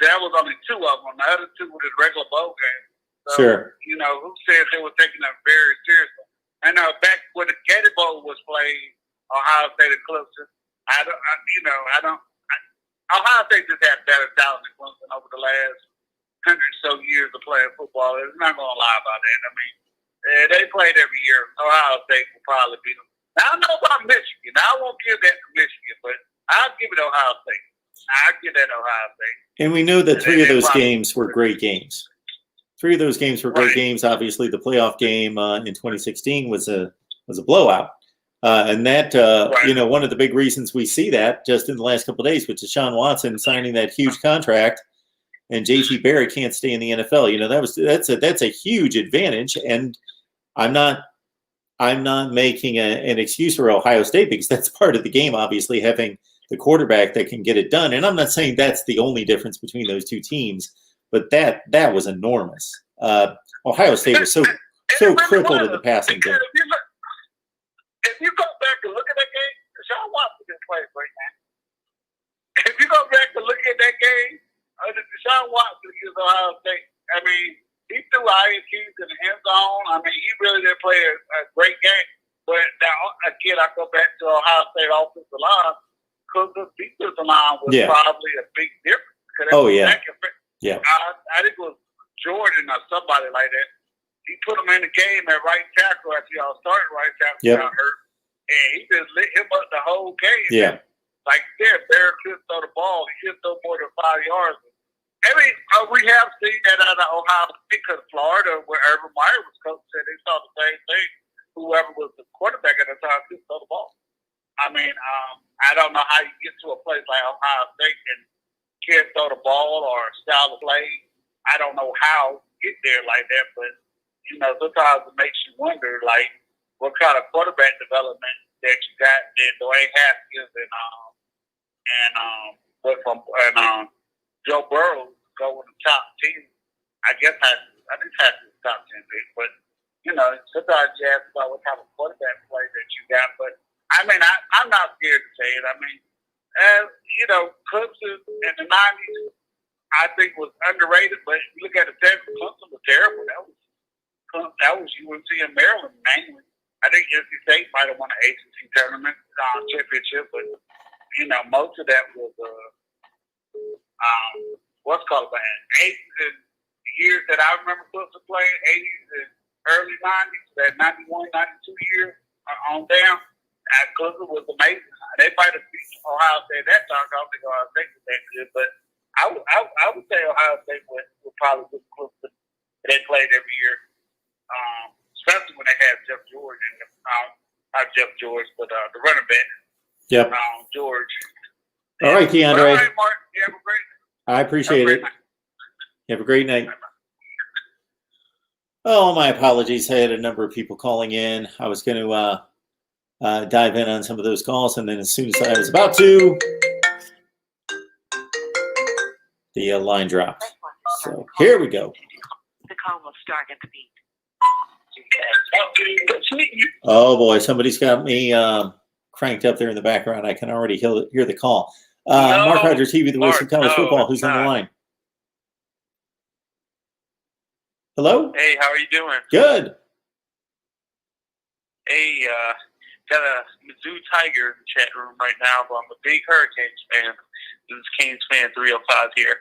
there was only two of them. The other two were just regular bowl games. So, sure. Who said they were taking that very seriously? I know back when the Gator Bowl was played, Ohio State and Clemson, Ohio State just had better talent than Clemson over the last 100 so years of playing football. I'm not going to lie about that. I mean, they played every year. Ohio State will probably beat them. Now, I know about Michigan. I won't give that to Michigan, but I'll give it Ohio State. I'll give that Ohio State. And we know that three of those games were great games. Three of those games were great games. Obviously, the playoff game in 2016 was a blowout. And that, one of the big reasons we see that just in the last couple of days with Deshaun Watson signing that huge contract and J.T. Barrett can't stay in the NFL. That's a huge advantage. And I'm not making an excuse for Ohio State, because that's part of the game, obviously, having the quarterback that can get it done. And I'm not saying that's the only difference between those two teams, but that was enormous. Ohio State was so crippled in the passing game. If you go back and look at that game, Deshaun Watson didn't play a great game. If you go back and look at that game, Deshaun Watson against Ohio State, I mean, he threw INTs in the end zone. I mean, he really did play a great game. But now, again, I go back to Ohio State offensive line, because the defensive line was probably a big difference. Oh, yeah. Yeah. I think it was Jordan or somebody like that. He put him in the game at right tackle after y'all started right tackle got hurt. And he just lit him up the whole game. Yeah. Like there, Barrett couldn't throw the ball. He couldn't throw more than 5 yards. I mean, we have seen that out of Ohio State, because Florida, where Urban Meyer was coach, said they saw the same thing. Whoever was the quarterback at the time couldn't throw the ball. I mean, I don't know how you get to a place like Ohio State and can't throw the ball or style of play. I don't know how you get there like that, but sometimes it makes you wonder, like, what kind of quarterback development that you got in Dwayne Haskins and Joe Burrow go in the top 10. I guess I think Haskins is top 10 pick, but sometimes you ask about what kind of quarterback play that you got. But I mean, I'm not scared to say it. I mean, Clemson in the 90s, I think was underrated. But if you look at the team, Clemson was terrible. That was UNC and Maryland mainly. I think NC State might have won an ACC tournament championship, but most of that was what's called the 80s and years that I remember Clemson playing, 80s and early 90s, that 91, 92 year on down. Clemson was amazing. They might have beat Ohio State that time. I don't think Ohio State was that good, but I would say Ohio State would probably beat Clemson. They played every year. Especially when they had Jeff George and not Jeff George, but the running back. Yep. George. All right, DeAndre. All right, Mark. You have a great night. I appreciate it. Have a great night. Oh, my apologies. I had a number of people calling in. I was going to dive in on some of those calls, and then as soon as I was about to, The line dropped. So here we go. The call will start at the beep. Oh boy, somebody's got me cranked up there in the background. I can already hear the call. Mark Rogers TV, the voice of college football. Who's on the line? Hello? Hey, how are you doing? Good. Hey, got a Mizzou Tiger in the chat room right now, but I'm a big Hurricanes fan. This is Canes fan 305 here.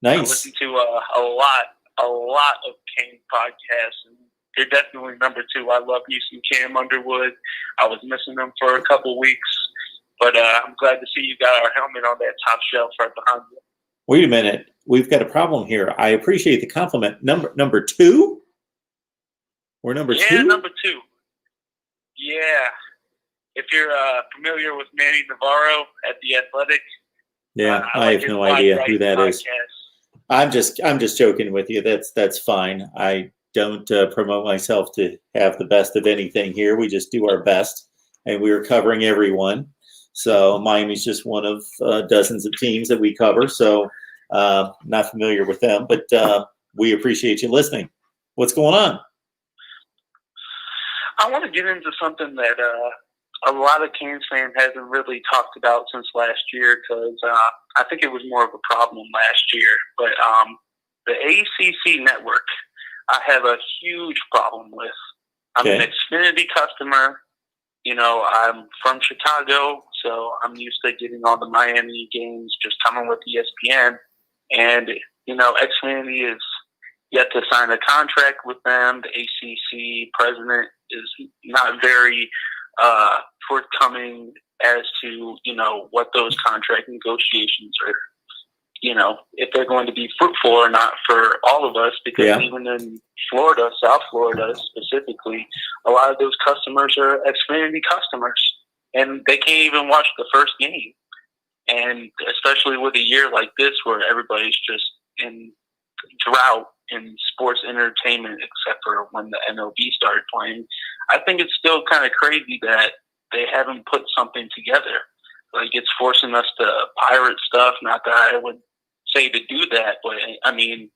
I Nice. listen to a lot of Kane podcasts, and they're definitely number 2. I love you some Cam Underwood. I was missing them for a couple weeks, but I'm glad to see you got our helmet on that top shelf right behind you. Wait a minute. We've got a problem here. I appreciate the compliment. Number 2? We're number 2? Yeah, number 2. Yeah. If you're familiar with Manny Navarro at The Athletic. Yeah, I have no idea who that is. I'm just joking with you. That's fine. I don't promote myself to have the best of anything here. We just do our best, and we're covering everyone. So Miami's just one of dozens of teams that we cover. So not familiar with them, but we appreciate you listening. What's going on? I want to get into something that a lot of Canes fans hasn't really talked about since last year, because I think it was more of a problem last year. But the ACC network, I have a huge problem with. I'm an Xfinity customer. You know, I'm from Chicago, so I'm used to getting all the Miami games just coming with ESPN. And, you know, Xfinity is yet to sign a contract with them. The ACC president is not very forthcoming as to, you know, what those contract negotiations are, you know, if they're going to be fruitful or not for all of us, because even in Florida, South Florida specifically, a lot of those customers are Xfinity customers, and they can't even watch the first game. And especially with a year like this where everybody's just in drought in sports entertainment, except for when the MLB started playing, I think it's still kind of crazy that they haven't put something together. Like, it's forcing us to pirate stuff. Not that I would say to do that, but I mean,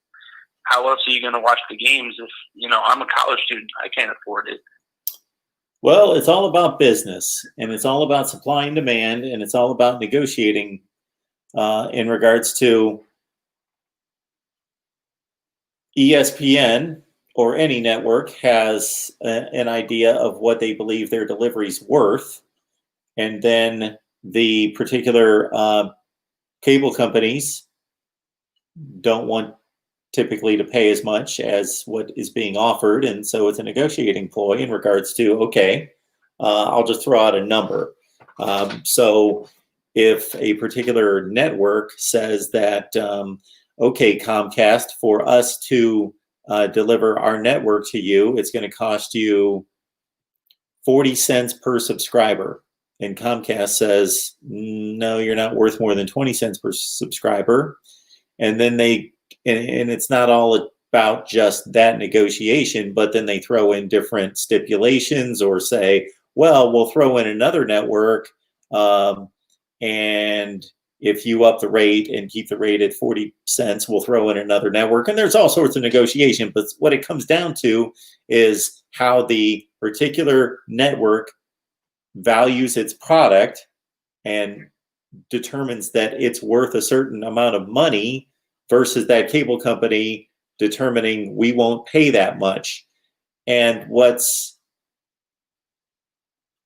how else are you going to watch the games if, you know, I'm a college student? I can't afford it. Well, it's all about business, and it's all about supply and demand, and it's all about negotiating in regards to ESPN or any network has an idea of what they believe their delivery's worth, and then the particular cable companies don't want typically to pay as much as what is being offered, and so it's a negotiating ploy in regards to, okay, I'll just throw out a number. So if a particular network says that, okay, Comcast, for us to deliver our network to you, it's going to cost you 40 cents per subscriber. And Comcast says, no, you're not worth more than 20 cents per subscriber. And then and it's not all about just that negotiation, but then they throw in different stipulations or say, well, we'll throw in another network, and if you up the rate and keep the rate at 40 cents, we'll throw in another network. And there's all sorts of negotiation, but what it comes down to is how the particular network values its product and determines that it's worth a certain amount of money versus that cable company determining we won't pay that much. And what's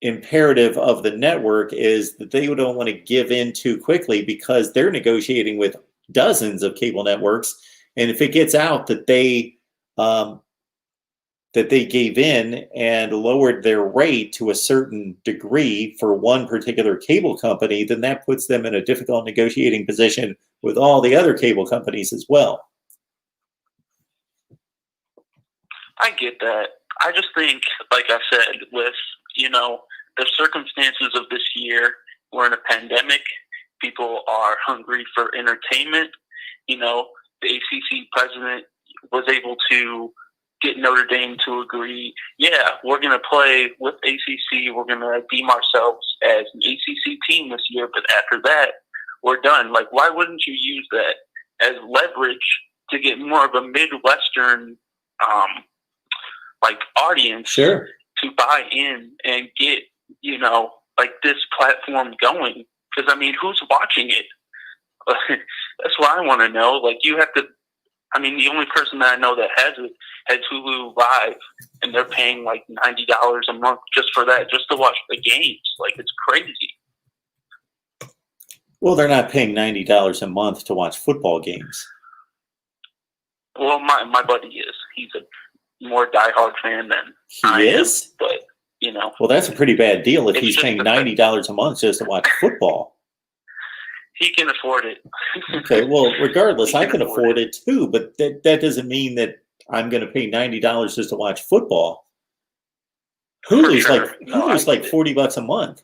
imperative of the network is that they don't want to give in too quickly, because they're negotiating with dozens of cable networks. And if it gets out that they gave in and lowered their rate to a certain degree for one particular cable company, then that puts them in a difficult negotiating position with all the other cable companies as well. I get that. I just think, like I said, with, you know, the circumstances of this year, we're in a pandemic. People are hungry for entertainment. You know, the ACC president was able to get Notre Dame to agree, yeah, we're going to play with ACC. We're going to deem ourselves as an ACC team this year, but after that, we're done. Like, why wouldn't you use that as leverage to get more of a Midwestern like audience Sure. to buy in and get, you know, like this platform going. Because, I mean, who's watching it? That's what I want to know. Like, you have to, I mean, the only person that I know that has it has Hulu Live, and they're paying like $90 a month just for that, just to watch the games. Like, it's crazy. Well, they're not paying $90 a month to watch football games. Well, my buddy is. He's a more diehard fan than He I is? am, but, you know. Well, that's a pretty bad deal if It's he's just paying the- $90 a month just to watch football. He can afford it. Okay, well, regardless, He I can can afford it too, but that doesn't mean that I'm going to pay $90 just to watch football. Hulu's sure. like No, Hulu's I like get it. $40 a month,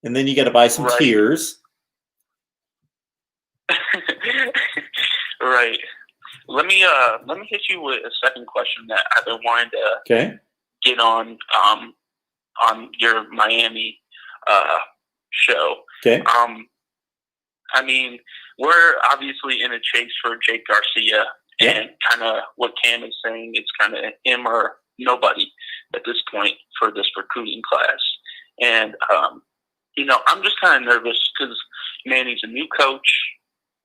and then you got to buy some Right. tiers. Right. Let me hit you with a second question that I've been wanting to Okay. get on your Miami show. Okay. I mean, we're obviously in a chase for Jake Garcia, Yeah. and kind of what Cam is saying, it's kind of him or nobody at this point for this recruiting class. And, you know, I'm just kind of nervous because Manny's a new coach.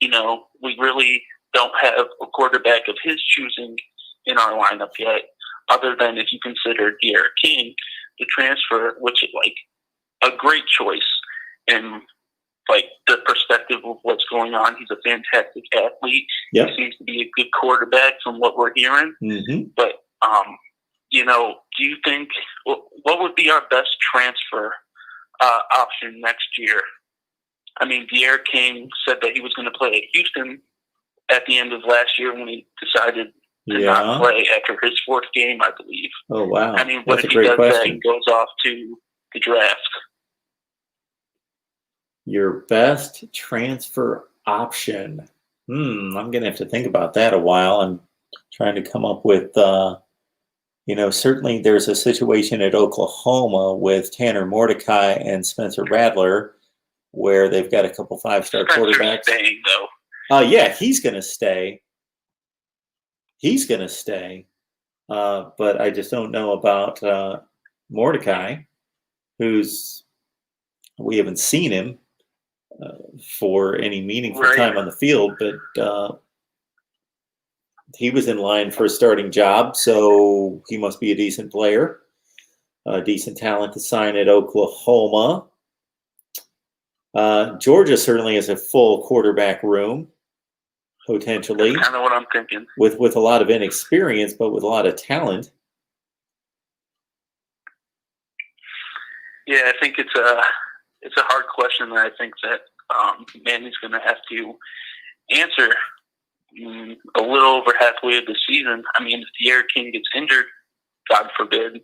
You know, we really don't have a quarterback of his choosing in our lineup yet, other than if you consider De'Aaron King, the transfer, which is like a great choice in like the perspective of what's going on. He's a fantastic athlete. Yep. He seems to be a good quarterback from what we're hearing. Mm-hmm. But, you know, do you think, what would be our best transfer option next year? I mean, De'Aaron King said that he was going to play at Houston at the end of last year when he decided to not play after his fourth game, I believe. Oh, wow. I mean, what That's if a he great does that question. and goes off to the draft? Your best transfer option. I'm going to have to think about that a while. I'm trying to come up with, you know, certainly there's a situation at Oklahoma with Tanner Mordecai and Spencer Rattler where they've got a couple five-star Spencer's quarterbacks. staying, though. Yeah, he's going to stay. He's going to stay. But I just don't know about Mordecai, we haven't seen him for any meaningful Right. time on the field, but he was in line for a starting job, so he must be a decent player, a decent talent to sign at Oklahoma. Georgia certainly has a full quarterback room, potentially, That's kind of what I'm thinking. with a lot of inexperience, but with a lot of talent. Yeah, I think it's a hard question that I think that Manny's going to have to answer a little over halfway of the season. I mean, if De'Aaron King gets injured, God forbid,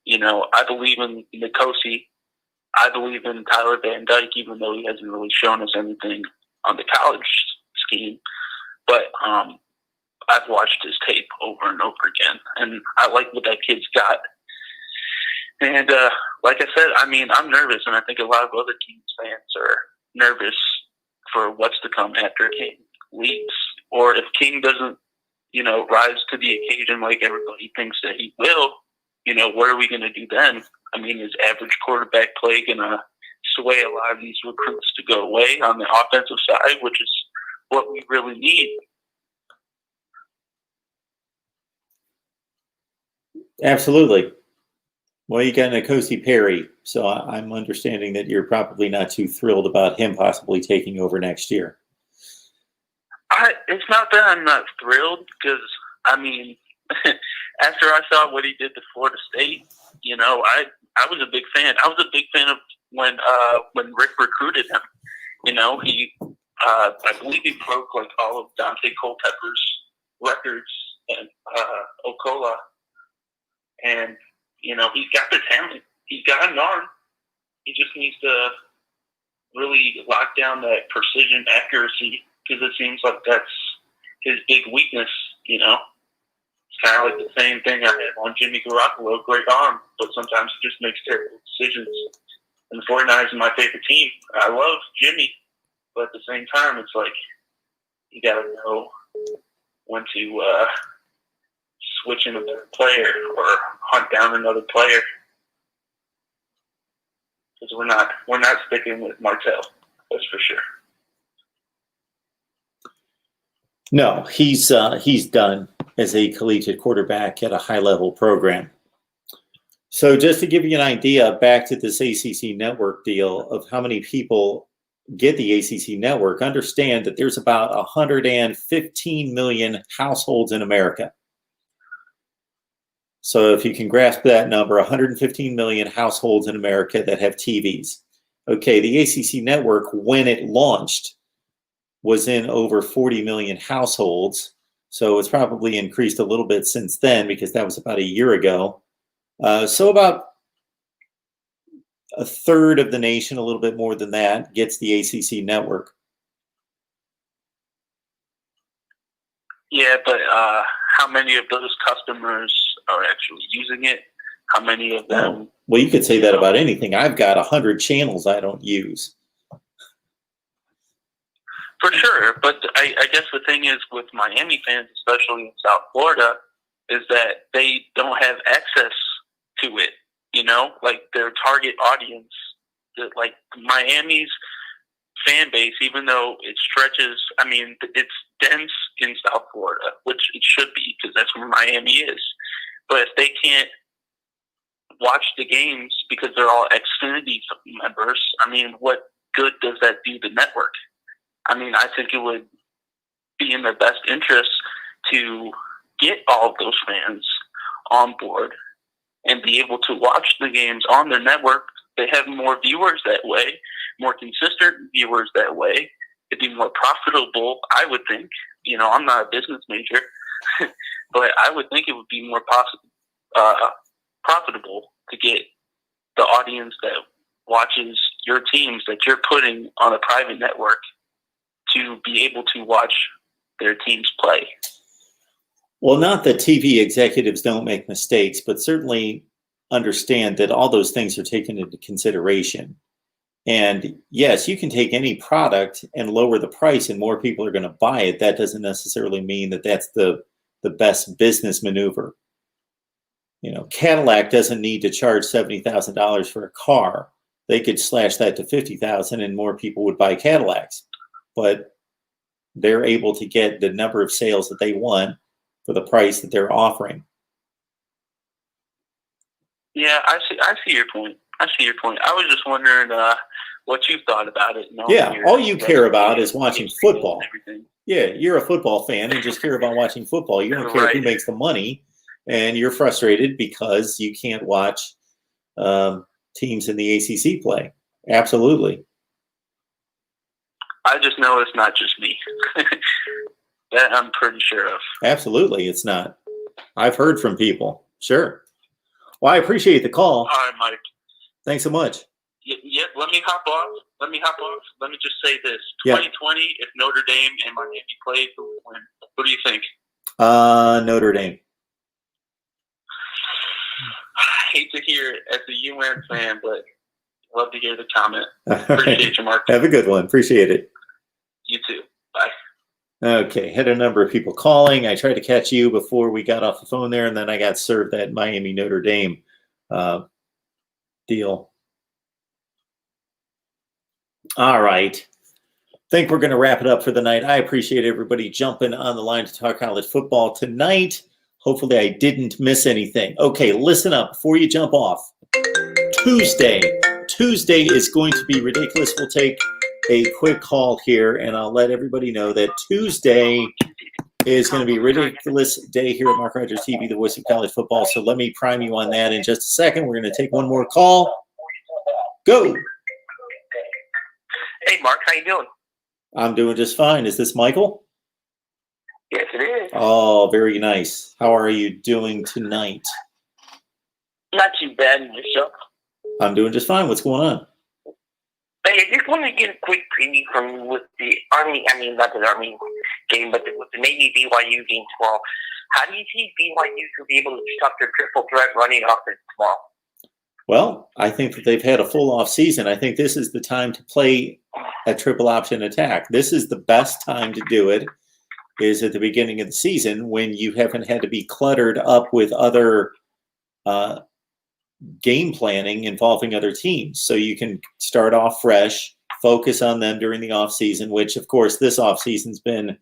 you know, I believe in Nikosi. I believe in Tyler Van Dyke, even though he hasn't really shown us anything on the college scheme. But I've watched his tape over and over again, and I like what that kid's got. And like I said, I mean, I'm nervous, and I think a lot of other Kings fans are nervous for what's to come after King leaves. Or if King doesn't, you know, rise to the occasion like everybody thinks that he will, you know, what are we going to do then? I mean, is average quarterback play going to sway a lot of these recruits to go away on the offensive side, which is what we really need? Absolutely. Well, you got Nikosi Perry, so I'm understanding that you're probably not too thrilled about him possibly taking over next year. It's not that I'm not thrilled, because, I mean, after I saw what he did to Florida State, you know, I was a big fan. I was a big fan of when Rick recruited him. You know, I believe he broke like all of Dante Culpepper's records and Ocola, and you know, he's got the talent. He's got an arm. He just needs to really lock down that precision accuracy, because it seems like that's his big weakness. You know, it's kind of like the same thing I had on Jimmy Garoppolo, great arm, but sometimes he just makes terrible decisions. And the 49ers are my favorite team. I love Jimmy, but at the same time, it's like You got to know when to switch in another player or hunt down another player. Because we're not sticking with Martell, that's for sure. No, he's done as a collegiate quarterback at a high-level program. So just to give you an idea, back to this ACC network deal of how many people get the ACC network, understand that there's about 115 million households in America. So if you can grasp that number, 115 million households in America that have TVs. Okay, the ACC network, when it launched, was in over 40 million households. So it's probably increased a little bit since then because that was about a year ago. So about a third of the nation, a little bit more than that, gets the ACC network. Yeah, but how many of those customers are actually using it? How many of them? Well, you could say that about anything. I've got 100 channels I don't use. For sure, but I guess the thing is with Miami fans, especially in South Florida, is that they don't have access to it. You know, like their target audience, like Miami's fan base, even though it stretches, I mean, it's dense in South Florida, which it should be because that's where Miami is. But if they can't watch the games because they're all Xfinity members, I mean, what good does that do the network? I mean, I think it would be in their best interest to get all of those fans on board and be able to watch the games on their network. They have more viewers that way, more consistent viewers that way. It'd be more profitable, I would think. You know, I'm not a business major, but I would think it would be more profitable to get the audience that watches your teams that you're putting on a private network to be able to watch their teams play. Well, not that TV executives don't make mistakes, but certainly understand that all those things are taken into consideration. And yes, you can take any product and lower the price and more people are going to buy it. That doesn't necessarily mean that that's the best business maneuver. You know, Cadillac doesn't need to charge $70,000 for a car. They could slash that to $50,000 and more people would buy Cadillacs. But they're able to get the number of sales that they want for the price that they're offering. Yeah, I see your point. I was just wondering what you thought about it. Yeah, all you care about is watching football. Yeah, you're a football fan and just care about watching football. You don't care who makes the money, and you're frustrated because you can't watch teams in the ACC play. Absolutely. I just know it's not just me. That I'm pretty sure of. Absolutely, it's not. I've heard from people. Sure. Well, I appreciate the call. All right, Mike. Thanks so much. Yeah, let me hop off. Let me just say this. 2020, if Notre Dame and Miami played, who would win? What do you think? Notre Dame. I hate to hear it as a UM fan, but love to hear the comment. Appreciate you, Mark. Have a good one. Appreciate it. You too. Bye. Okay, had a number of people calling. I tried to catch you before we got off the phone there, and then I got served that Miami Notre Dame deal. All right. Think we're going to wrap it up for the night. I appreciate everybody jumping on the line to talk college football tonight. Hopefully I didn't miss anything. Okay, listen up before you jump off. Tuesday is going to be ridiculous. We'll take a quick call here, and I'll let everybody know that Tuesday is going to be a ridiculous day here at MarkRogersTV, the voice of college football. So let me prime you on that in just a second. We're going to take one more call. Go. Hey, Mark, how you doing? I'm doing just fine. Is this Michael? Yes, it is. Oh, very nice. How are you doing tonight? Not too bad in yourself. I'm doing just fine. What's going on? Hey, I just want to get a quick preview from with the Army. I mean, not the Army game, but with the Navy BYU game tomorrow. How do you see BYU to be able to stop their triple threat running offense tomorrow? Well, I think that they've had a full off season. I think this is the time to play a triple option attack. This is the best time to do it. is at the beginning of the season when you haven't had to be cluttered up with other game planning involving other teams. So you can start off fresh, focus on them during the off season, which of course this off season's been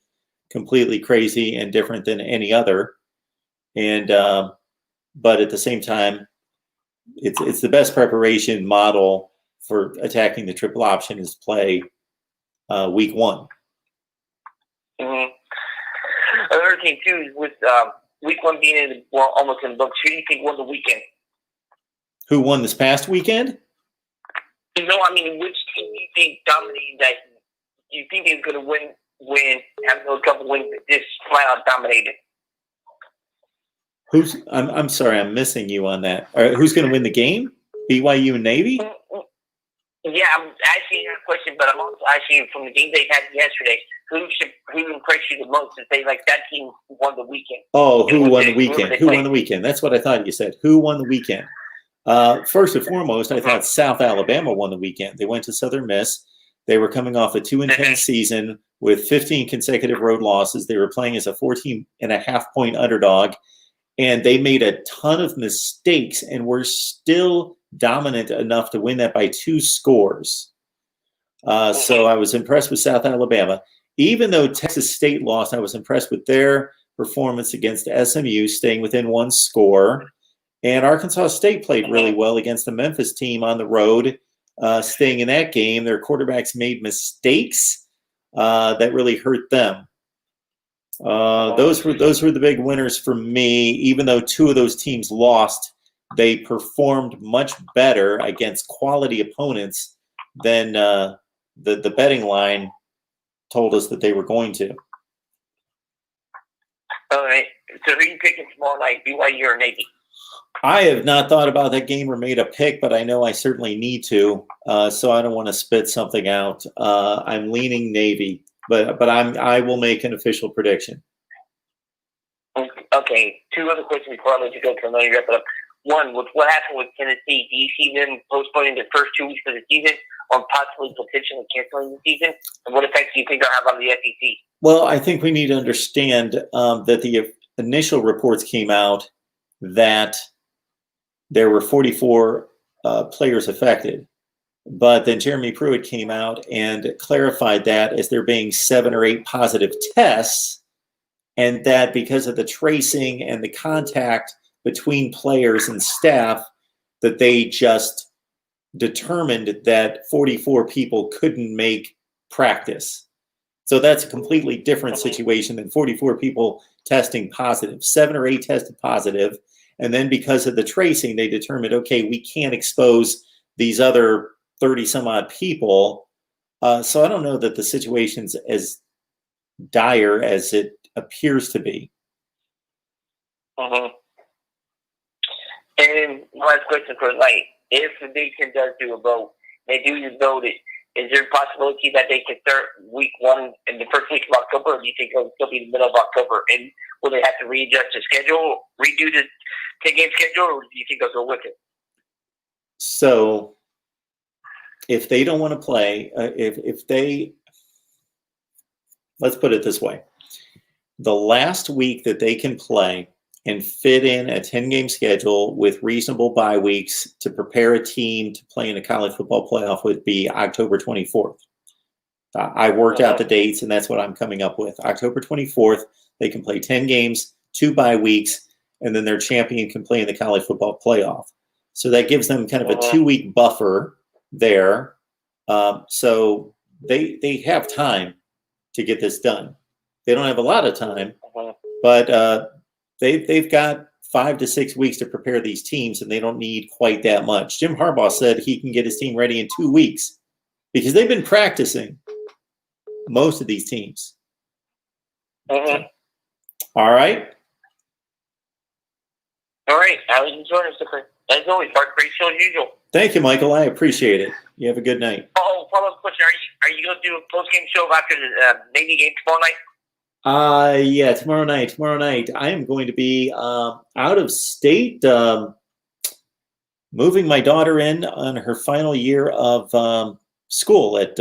completely crazy and different than any other. And but at the same time, it's the best preparation model for attacking the triple option is play week 1. Mm-hmm. Another thing too is with week 1 being almost in the books. Who do you think won the weekend? Who won this past weekend? No, I mean, which team do you think dominated that? Do you think is going to win, have a couple wins that just flat out dominated? I'm sorry, I'm missing you on that. Who's going to win the game? BYU and Navy? Yeah, I'm asking that question, but I'm also asking from the game they had yesterday, who impressed you the most to say, like, that team won the weekend? Oh, who won the weekend? Who won the weekend? That's what I thought you said. Who won the weekend? First and foremost, I thought South Alabama won the weekend. They went to Southern Miss. They were coming off a 2-10 season with 15 consecutive road losses. They were playing as a 14.5-point underdog, and they made a ton of mistakes and were still dominant enough to win that by 2 scores. So I was impressed with South Alabama. Even though Texas State lost, I was impressed with their performance against SMU, staying within 1 score. And Arkansas State played really well against the Memphis team on the road, staying in that game. Their quarterbacks made mistakes that really hurt them. Those were the big winners for me. Even though 2 of those teams lost, they performed much better against quality opponents than the betting line told us that they were going to. All right. So who are you picking tomorrow night, BYU or Navy? I have not thought about that game or made a pick, but I know I certainly need to. So I don't want to spit something out. I'm leaning Navy, but I will make an official prediction. Okay. 2 other questions before I let you go, because I know you wrap it up. One, with what happened with Tennessee, do you see them postponing the first 2 weeks of the season or possibly potentially canceling the season? And what effects do you think they'll have on the SEC? Well, I think we need to understand that the initial reports came out that there were 44 players affected. But then Jeremy Pruitt came out and clarified that as there being 7 or 8 positive tests, and that because of the tracing and the contact between players and staff, that they just determined that 44 people couldn't make practice. So that's a completely different situation than 44 people testing positive. 7 or 8 tested positive. And then because of the tracing, they determined, okay, we can't expose these other 30 some odd people. So I don't know that the situation's as dire as it appears to be. Mm-hmm. And last question for tonight. If the Big Ten does do a vote, they do vote it, is there a possibility that they can start week 1 in the first week of October, or do you think it'll still be the middle of October? And will they have to readjust the schedule, redo the 10-game schedule, or do you think they'll go with it? So if they don't want to play, let's put it this way. The last week that they can play and fit in a 10-game schedule with reasonable bye weeks to prepare a team to play in a college football playoff would be October 24th. I worked out the dates, and that's what I'm coming up with. October 24th, they can play 10 games, 2 bye weeks, and then their champion can play in the college football playoff. So that gives them kind of a 2-week buffer there. So they have time to get this done. They don't have a lot of time, but they've got 5 to 6 weeks to prepare these teams, and they don't need quite that much. Jim Harbaugh said he can get his team ready in 2 weeks because they've been practicing, most of these teams. Mm-hmm. All right. All right. I was enjoying it. As always, Mark, great show as usual. Thank you, Michael. I appreciate it. You have a good night. Oh, follow-up question. Are you going to do a post-game show after the Navy game tomorrow night? Yeah, tomorrow night. I am going to be out of state, moving my daughter in on her final year of school at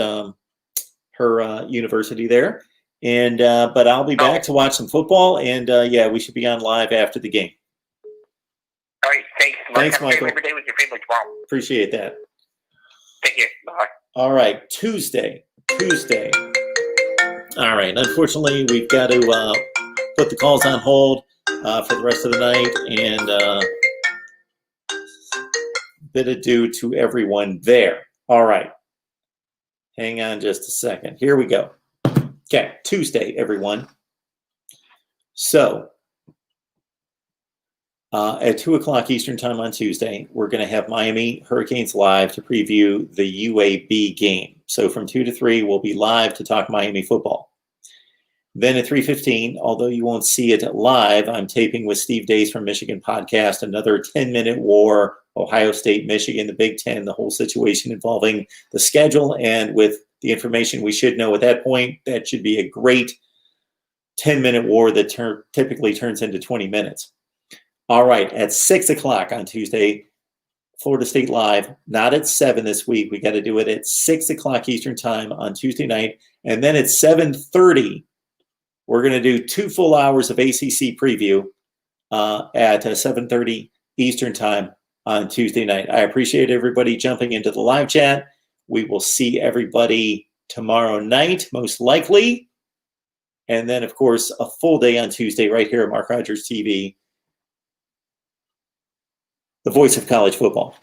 her university there. And but I'll be back to watch some football, and yeah, we should be on live after the game. All right, thanks. Thanks, Have a great Michael. Labor Day with your family tomorrow. Appreciate that. Take care. Bye. All right, Tuesday. All right, unfortunately, we've got to put the calls on hold for the rest of the night, and bid adieu to everyone there. All right, hang on just a second. Here we go. Okay, Tuesday, everyone. So, at 2 o'clock Eastern time on Tuesday, we're going to have Miami Hurricanes live to preview the UAB game. So from 2 to 3, we'll be live to talk Miami football. Then at 3:15, although you won't see it live, I'm taping with Steve Dace from Michigan Podcast, another 10-minute war, Ohio State, Michigan, the Big Ten, the whole situation involving the schedule. And with the information we should know at that point, that should be a great 10-minute war that typically turns into 20 minutes. All right, at 6 o'clock on Tuesday, Florida State Live, not at 7 this week. We got to do it at 6 o'clock Eastern time on Tuesday night. And then at 7:30, we're going to do 2 full hours of ACC preview at 7:30 Eastern time on Tuesday night. I appreciate everybody jumping into the live chat. We will see everybody tomorrow night, most likely. And then, of course, a full day on Tuesday right here at Mark Rogers TV, the voice of college football.